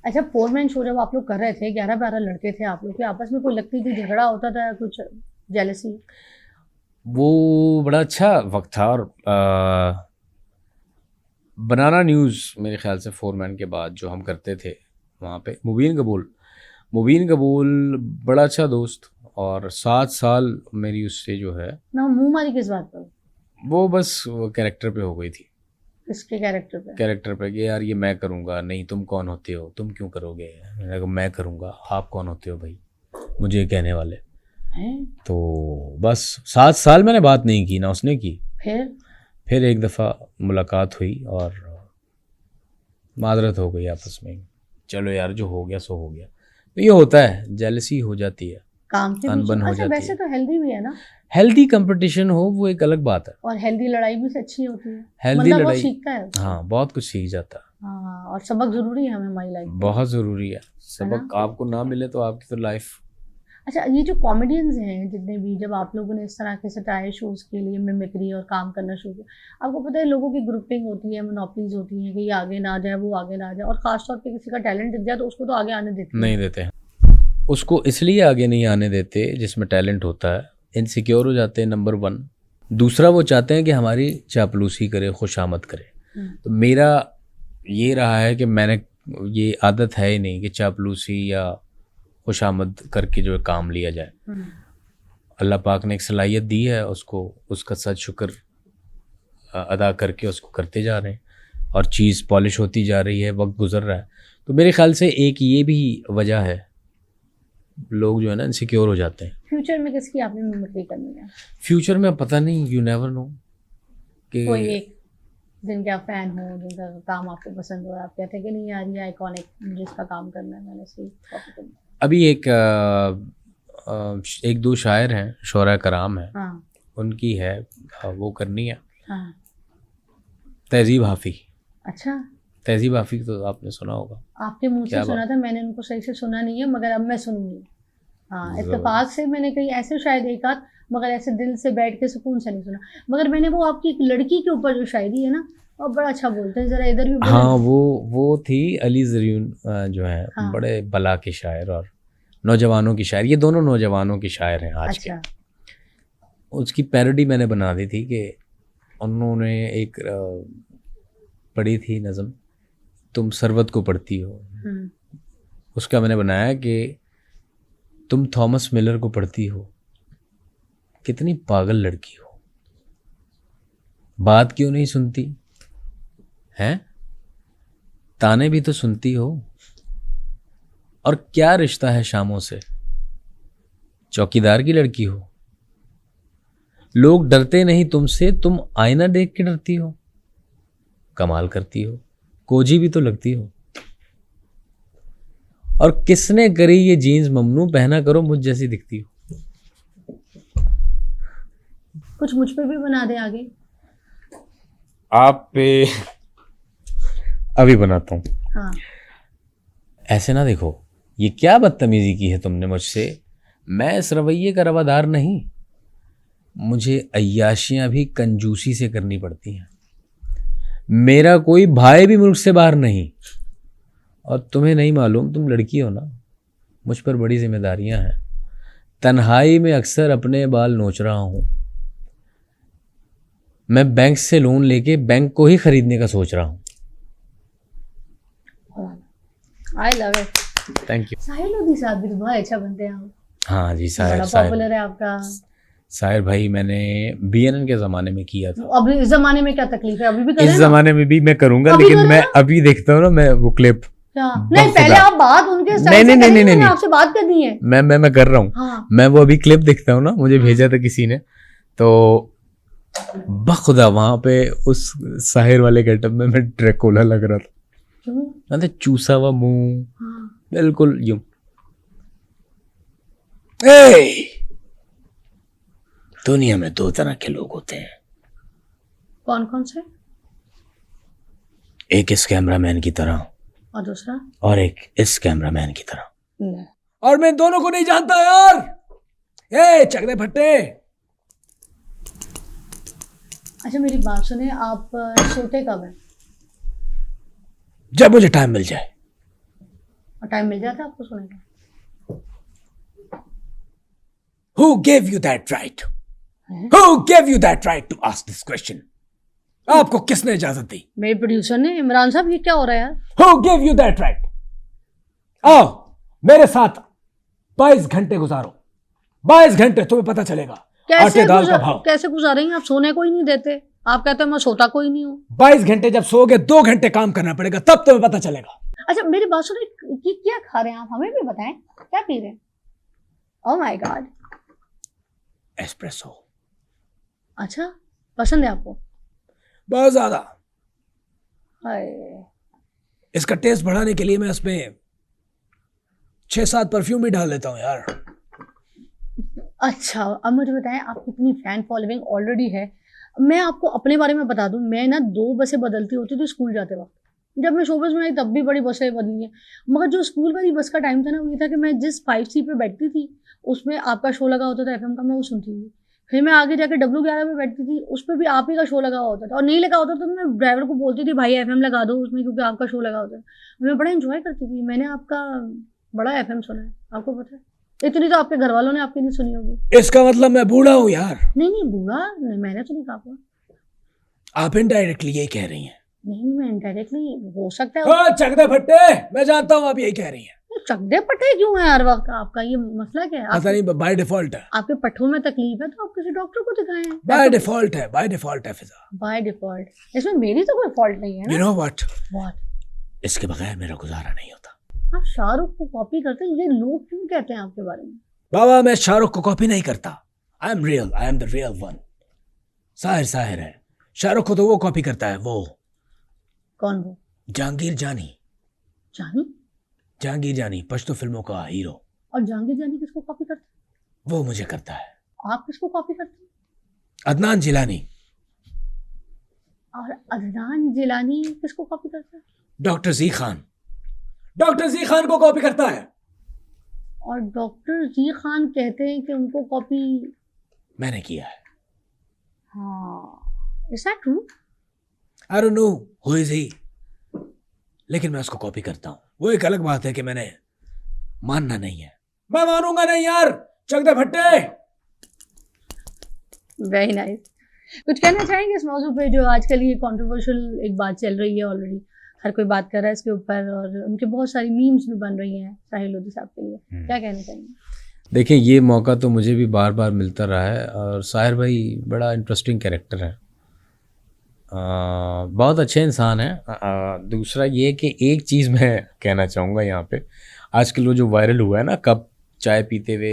अच्छा, 4 मैन शो जब आप लोग कर रहे थे, 11-12 लड़के थे आप लोग के, आपस में कोई लगती थी, झगड़ा होता था, कुछ जेलसी? वो बड़ा अच्छा वक्त था। और बनाना न्यूज़ मेरे ख्याल से 4 मैन के बाद जो हम करते थे वहाँ पे, मुबीन कबूल बड़ा अच्छा दोस्त, और 7 साल मेरी उससे जो है ना मुंह मारी किस बात पर? वो बस कैरेक्टर पे हो गई थी। किसके कैरेक्टर पे? कैरेक्टर पे कि यार ये मैं करूँगा, नहीं तुम कौन होते हो, तुम क्यों करोगे, मैंने कहा मैं करूँगा, आप कौन होते हो भाई मुझे कहने वाले। हैं? तो बस 7 साल मैंने बात नहीं की, ना उसने की। फिर एक दफ़ा मुलाकात हुई और मादरत हो गई आपस में, चलो यार जो हो गया सो हो गया। तो ये होता है, जेलसी हो जाती है, काम के अनबन पीछे। हो अच्छा, जाती वैसे है। तो हेल्दी भी है ना, हेल्दी कंपटीशन हो वो एक अलग बात है। और हेल्दी लड़ाई भी से अच्छी होती है, हेल्दी मतलब वो लड़ाई, सीखता है उससे। हाँ बहुत कुछ सीख जाता है। हाँ, और सबक जरूरी है हमें हमारी लाइफ में। बहुत ज़रूरी है सबक, आपको ना मिले तो आपकी तो लाइफ। अच्छा, ये जो कॉमेडियंस हैं जितने भी, जब आप लोगों ने इस तरह के सटायर शोज के लिए मिमिक्री और काम करना शुरू किया, आपको पता है लोगों की ग्रुपिंग होती है, मोनोपलीज होती हैं कि ये आगे ना जाए, वो आगे ना जाए, और खासतौर पे किसी का टैलेंट दिख जाए तो उसको तो आगे आने देते नहीं देते हैं, उसको इसलिए आगे नहीं आने देते जिसमें टैलेंट होता है। इनसिक्योर हो जाते हैं, नंबर 1। दूसरा, वो चाहते हैं कि हमारी चापलूसी करे, खुशामद करे। तो मेरा ये रहा है कि मैंने, ये आदत है ही नहीं कि चापलूसी या खुशामद करके जो है काम लिया जाए। अल्लाह पाक ने एक सलाहियत दी है, उसको उसका सच शुक्र अदा करके उसको करते जा रहे हैं, और चीज़ पॉलिश होती जा रही है, वक्त गुजर रहा है। तो मेरे ख्याल से एक ये भी वजह है, लोग जो है ना इनसिक्योर हो जाते हैं। फ्यूचर में किसकी आपने मिमिक्री करनी है? फ्यूचर में पता नहीं, यू नेवर नो। कि कोई एक जिनके आप फैन हो, जिनका काम आपको पसंद हो, आप कहते हैं कि नहीं यार ये आइकॉनिक, मुझे इसका काम करना है, मैंने इसे कॉपी करना है। अभी एक दो शायर हैं, शोरा कराम है, हाँ उनकी है वो करनी है। हाँ। तहजीब हाफी, अच्छा, तहजीब हाफी तो आपने सुना होगा। आपके मुंह से क्या सुना बात। था, मैंने उनको सही से सुना नहीं है, मगर अब मैं सुनूंगी। हाँ, जरूर। इत्तेफाक से मैंने कहीं ऐसे शायद एक आध, मगर ऐसे दिल से बैठ के सुकून से नहीं सुना। मगर मैंने वो आपकी एक लड़की के ऊपर जो शायरी है ना, वो बड़ा अच्छा बोलते हैं, जरा इधर भी बोलें। हाँ, वो थी अली ज़रियून जो है, हाँ। बड़े बला के शायर और नौजवानों की शायर, ये दोनों नौजवानों की शायर हैं आज के। अच्छा, उसकी पैरोडी मैंने बना दी थी कि उन्होंने एक पढ़ी थी नज़म, तुम सरवत को पढ़ती हो, उसका मैंने बनाया कि तुम थॉमस मिलर को पढ़ती हो, कितनी पागल लड़की हो, बात क्यों नहीं सुनती हैं, ताने भी तो सुनती हो, और क्या रिश्ता है शामों से, चौकीदार की लड़की हो, लोग डरते नहीं तुमसे, तुम आईना देख के डरती हो, कमाल करती हो, कोजी भी तो लगती हो, और किसने करी ये जीन्स ममनू, पहना करो मुझ जैसी दिखती हो। कुछ मुझ पे भी बना दे आगे। आप पे अभी बनाता हूँ। हाँ, ऐसे ना देखो, ये क्या बदतमीजी की है तुमने मुझसे, मैं इस रवैये का रवादार नहीं, मुझे अय्याशियां भी कंजूसी से करनी पड़ती हैं, मेरा कोई भाई भी मुल्क से बाहर नहीं, और तुम्हें नहीं मालूम, तुम लड़की हो ना, मुझ पर बड़ी जिम्मेदारियां हैं, तन्हाई में अक्सर अपने बाल नोच रहा हूं, मैं बैंक से लोन लेके बैंक को ही खरीदने का सोच रहा हूं। I love it. Thank you. Sahil Lodhi साहब भी तो बहुत अच्छा बनते हैं आप, हाँ जी, बड़ा पॉपुलर है आपका। साहिर भाई मैंने BNN के ज़माने में किया था। अब इस जमाने में क्या तकलीफ है, अभी भी कर इस रहे हैं ना? ज़माने में भी मैं करूंगा, अभी लेकिन कर रहे मैं हैं? अभी देखता हूँ ना, मैं वो क्लिप क्या? नहीं, पहले बखुदा। आप बात उनके नहीं, साइड से नहीं, करेंगे, नहीं, मैंने नहीं। आपसे बात करनी है। मैं कर रहा हूँ। हाँ, मैं वो अभी क्लिप देखता हूँ ना, मुझे भेजा था किसी ने, तो बखुदा वहां पे उस साहिर वाले गेटअप में मैं ड्रैकुला लग रहा था, क्यों? मतलब चूसा हुआ मुंह, हाँ, बिल्कुल यूं। दुनिया में दो तरह के लोग होते हैं, कौन कौन से? एक इस कैमरामैन की तरह और दूसरा? और एक इस कैमरामैन की तरह, ले। और मैं दोनों को नहीं जानता यार। ए चकदे फट्टे, अच्छा मेरी बात सुने, आप सोते कब है? जब मुझे टाइम मिल जाए। और टाइम मिल जाता है आपको सोने का? Who gave you that right? Who gave you that right to ask this question? आपको किसने इजाजत दी? मेरे प्रोड्यूसर ने। इमरान साहब ये क्या हो रहा है यार? Who gave you that right? आओ मेरे साथ 22 घंटे गुजारो, 22 घंटे तुम्हें पता चलेगा आटे दाल का भाव। कैसे गुजारेंगे? आप सोने को ही नहीं देते, आप कहते हैं मैं सोता कोई नहीं हूँ। 22 घंटे जब सोओगे 2 घंटे काम करना पड़ेगा, तब तुम्हें पता चलेगा। अच्छा मेरी बात सुने, ये क्या खा रहे हैं आप, हमें भी बताएं, क्या पी रहे हैं? Oh my God. एस्प्रेसो। अच्छा, पसंद है आपको? बहुत ज्यादा। हाय, इसका टेस्ट बढ़ाने के लिए मैं इसमें 6-7 परफ्यूम भी डाल देता हूँ यार। अच्छा अब मुझे बताएं, आपकी इतनी फैन फॉलोइंग ऑलरेडी है। मैं आपको अपने बारे में बता दूं, मैं ना 2 बसें बदलती होती थी स्कूल जाते वक्त। जब मैं शोबस में आई तब भी बड़ी बसें बदली हैं, मगर जो स्कूल वाली बस का टाइम था ना, वो ये था कि मैं जिस 5C पे बैठती थी उसमें आपका शो लगा होता था FM का, मैं वो सुनती थी। फिर मैं आगे जाकर W11 पे बैठती थी, उस पर भी आप ही का शो लगा होता था, और नहीं लगा होता तो मैं ड्राइवर को बोलती थी भाई FM लगा दो उसमें, क्योंकि आपका शो लगा होता है। मैं बड़ा एंजॉय करती थी। मैंने आपका बड़ा FM सुना है, आपको पता है? इतनी तो आपके घर वालों ने आपकी नहीं सुनी होगी। इसका मतलब मैं बूढ़ा हूँ यार। नहीं बूढ़ा नहीं, मैंने तो नहीं कहा। आप इनडायरेक्टली यही कह रही हैं। नहीं, मैं इनडायरेक्टली हो सकता है। हाँ चकदे फट्टे, मैं जानता हूँ आप यही कह रही हैं। चकदे पट्टे क्यों है हर वक्त? आपका ये मसला क्या है? पता नहीं, बाय डिफॉल्ट है। आपके पट्टों में तकलीफ है तो आप किसी डॉक्टर को दिखाएं। बाय डिफॉल्ट है, बाय डिफॉल्ट है फिजा। By default. इसमें मेरी तो कोई फॉल्ट नहीं है ना। You know what, What? इसके बगैर मेरा गुजारा नहीं होता। आप शाहरुख को कॉपी करते हैं, ये लोग क्यों कहते हैं आपके बारे में? बाबा मैं शाहरुख को कॉपी नहीं करता। I am real, I am the real one. Sahir Sahir है, शाहरुख को तो वो कॉपी करता है, वो कौन वो? जहांगीर जानी। जानी? जहांगीर जानी पश्तो फिल्मों का हीरो। और जहांगीर जानी किसको कॉपी करता है? वो मुझे करता है। आप किसको कॉपी करते हैं? अदनान जिलानी। और अदनान जिलानी किसको कॉपी करता है? डॉक्टर जी खान। डॉक्टर जी खान को कॉपी करता है। और डॉक्टर जी खान कहते हैं कि उनको कॉपी मैंने किया है। हाँ, is that true? I don't know who is he, लेकिन मैं उसको कॉपी करता हूँ। वो एक अलग बात है कि मैंने मानना नहीं है। मैं मानूंगा नहीं यार, चक दे फट्टे। Very nice. कुछ कहना चाहेंगे इस मौजू पे जो आजकल ये कंट्रोवर्शियल एक बात चल रही है, ऑलरेडी हर कोई बात कर रहा है इसके ऊपर और उनके बहुत सारी मीम्स भी बन रही हैं साहिल लोधी साहब के लिए, क्या कहना चाहेंगे? देखिए, ये मौका तो मुझे भी बार बार मिलता रहा है और साहिर भाई बड़ा इंटरेस्टिंग कैरेक्टर है, बहुत अच्छे इंसान है। दूसरा ये कि एक चीज़ मैं कहना चाहूँगा यहाँ पे, आजकल वो जो वायरल हुआ है ना, कप चाय पीते हुए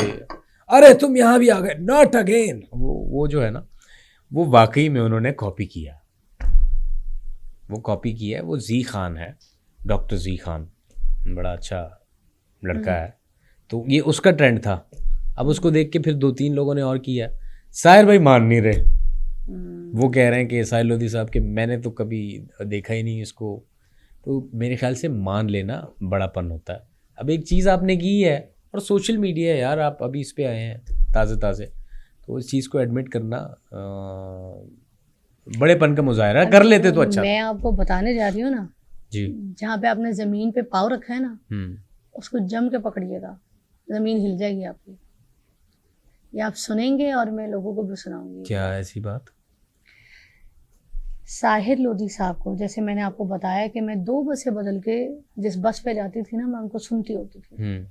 अरे तुम यहाँ भी आ गए, नॉट अगेन, वो जो है ना, वो वाकई में उन्होंने कॉपी किया। वो कॉपी किया है, वो जी खान है, डॉक्टर जी खान, बड़ा अच्छा लड़का है। तो ये उसका ट्रेंड था। अब उसको देख के फिर 2-3 लोगों ने और किया। साहिर भाई मान नहीं रहे, वो कह रहे हैं कि साहिल लोधी साहब के मैंने तो कभी देखा ही नहीं इसको। तो मेरे ख्याल से मान लेना बड़ापन होता है। अब एक चीज़ आपने की है और सोशल मीडिया है यार, आप अभी इस पे आए हैं ताज़े, तो इस चीज़ को एडमिट करना बड़ेपन का मुजाहरा कर लेते तो अच्छा। मैं आपको बताने जा रही हूँ ना जी, जहाँ पे आपने ज़मीन पे पाँव रखा है ना, उसको जम के पकड़िएगा, ज़मीन हिल जाएगी आपकी। ये आप सुनेंगे और मैं लोगों को भी सुनाऊंगी। क्या ऐसी बात? साहिर लोधी साहब को, जैसे मैंने आपको बताया कि मैं 2 बसें बदल के जिस बस पे जाती थी ना, मैं उनको सुनती होती थी।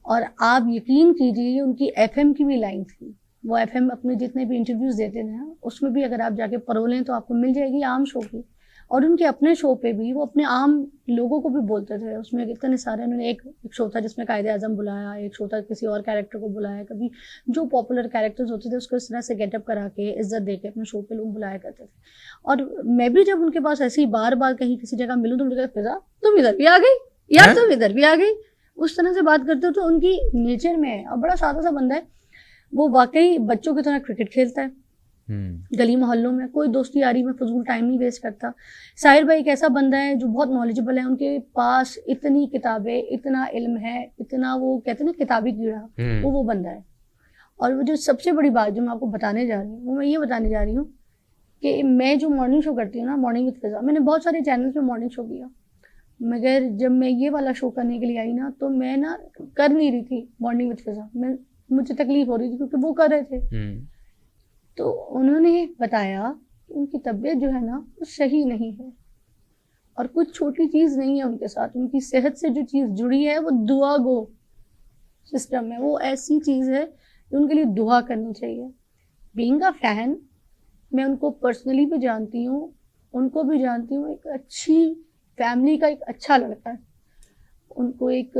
और आप यकीन कीजिए उनकी एफएम की भी लाइन थी। वो एफएम अपने जितने भी इंटरव्यूज़ देते थे ना, उसमें भी अगर आप जाके परोलें तो आपको मिल जाएगी आम शो की। और उनके अपने शो पे भी वो अपने आम लोगों को भी बोलते थे। उसमें इतने सारे, उन्होंने एक शो था जिसमें कायदे आज़म बुलाया, एक शो था किसी और कैरेक्टर को बुलाया, कभी जो पॉपुलर कैरेक्टर्स होते थे उसको इस तरह से गेटअप करा के इज्जत दे के अपने शो पे लोग बुलाया करते थे। और मैं भी जब उनके पास ऐसे ही बार बार कहीं किसी जगह मिलूँ तो मुझे कहते, फिजा तुम इधर भी आ गई यार, तुम इधर भी आ गई, उस तरह से बात करते हो। तो उनकी नेचर में है और बड़ा सादा सा बंदा है वो, वाकई बच्चों की तरह क्रिकेट खेलता है गली मोहल्लों में, कोई दोस्ती यारी में फजूल टाइम नहीं वेस्ट करता। साहिर भाई एक ऐसा बंदा है जो बहुत नॉलेजेबल है, उनके पास इतनी किताबें, इतना इल्म है, इतना वो कहते हैं ना किताबी कीड़ा, वो बंदा है। और वो जो सबसे बड़ी बात जो मैं आपको बताने जा रही हूँ, वो मैं ये बताने जा रही हूँ कि मैं जो मॉर्निंग शो करती हूँ ना, मॉर्निंग विद फिजा, मैंने बहुत सारे चैनल पे मॉर्निंग शो किया, मगर जब मैं ये वाला शो करने के लिए आई ना, तो मैं ना कर नहीं रही थी मॉर्निंग विद फिजा, मुझे तकलीफ हो रही थी क्योंकि वो कर रहे थे। तो उन्होंने बताया कि उनकी तबीयत जो है ना वो सही नहीं है और कुछ छोटी चीज़ नहीं है उनके साथ, उनकी सेहत से जो चीज़ जुड़ी है वो दुआ गो सिस्टम है, वो ऐसी चीज़ है कि उनके लिए दुआ करनी चाहिए। बीइंग अ फैन, मैं उनको पर्सनली भी जानती हूँ, उनको भी जानती हूँ, एक अच्छी फैमिली का एक अच्छा लड़का है। उनको एक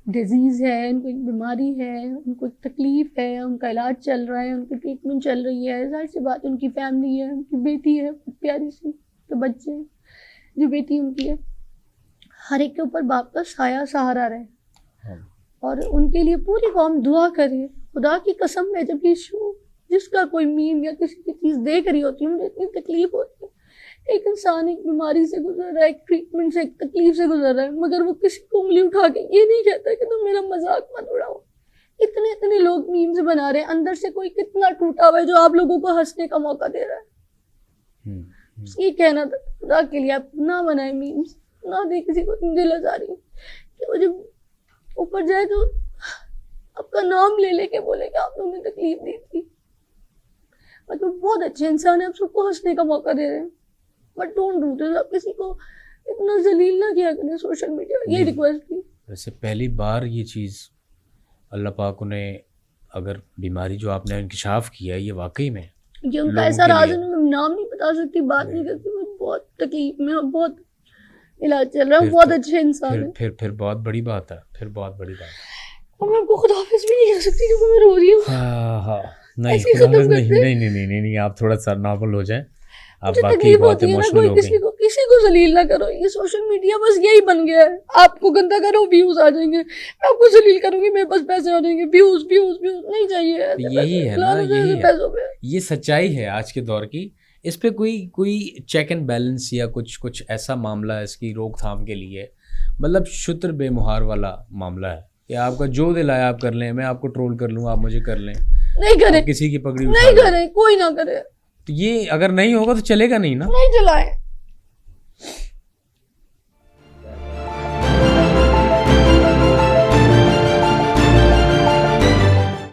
डिजीज़ है, उनको एक बीमारी है, उनको एक तकलीफ़ है, उनका इलाज चल रहा है, उनकी ट्रीटमेंट चल रही है। जाहिर सी बात, उनकी फैमिली है, उनकी बेटी है प्यारी सी, तो बच्चे हैं, जो बेटी उनकी है, हर एक के ऊपर बाप का साया सहारा रहे और उनके लिए पूरी कौम दुआ करे। खुदा की कसम है, जब ये शो जिसका कोई मीम या किसी की चीज़ देख रही होती है, मुझे इतनी तकलीफ़ होती है। एक इंसान एक बीमारी से गुजर रहा है, एक ट्रीटमेंट से, एक तकलीफ से गुजर रहा है, मगर वो किसी को उंगली उठा के ये नहीं कहता कि तुम मेरा मजाक मत उड़ाओ। इतने लोग मीम्स बना रहे हैं, अंदर से कोई कितना टूटा हुआ है जो आप लोगों को हंसने का मौका दे रहा है। ये कहना था खुदा के लिए, आप ना बनाए मीम्स, ना दे किसी को दिल आजारी कि वो जब ऊपर जाए तो आपका नाम ले लेके बोले कि आप लोगों ने तकलीफ दी थी। मतलब बहुत अच्छे इंसान है, आप सबको हंसने का मौका दे रहे हैं, बट डोंट डू दिस। आप किसी को इतना जलील ना किया करें सोशल मीडिया, ये रिक्वेस्ट थी। वैसे पहली बार ये चीज़ अल्लाह पाक ने, अगर बीमारी जो आपने इंकशाफ किया है ये वाकई में ये उनका ऐसा राज है, मैं नाम नहीं बता सकती, बात नहीं करती, वो बहुत तकलीफ में, बहुत इलाज चल रहा है, बहुत अच्छे इंसान है। फिर बहुत बड़ी बात है, फिर बहुत बड़ी बात है। और मैं आपको खुदाफिज भी नहीं कह सकती क्योंकि मैं रो रही हूँ। हाँ नहीं, नहीं, आप थोड़ा सा नॉर्मल हो जाएं। आप मुझे वाकई तकलीफ बहुत होती है ना, इमोशनल कोई हो किसी गई। को जलील ना करो। ये सोशल मीडिया बस यही बन गया है, आपको गंदा करो व्यूज आ जाएंगे, मैं आपको जलील करूंगी मेरे पास पैसे आ जाएंगे, व्यूज व्यूज व्यूज नहीं चाहिए ऐसे यही पैसे, है ना, लानत है यही ऐसे है, पैसों पे। ये सच्चाई है आज के दौर की। इस पे कोई चेक एंड बैलेंस या कुछ ऐसा मामला है इसकी रोकथाम के लिए? मतलब शुत्र बेमुहार वाला मामला है कि आपका जो दिल आया आप कर लें, मैं आपको ट्रोल कर लूँ, आप मुझे कर लें, नहीं करे, आप किसी की पगड़ी उठा नहीं लें। करे, कोई ना करे, तो ये अगर नहीं होगा तो चलेगा नहीं ना। नहीं चलाए।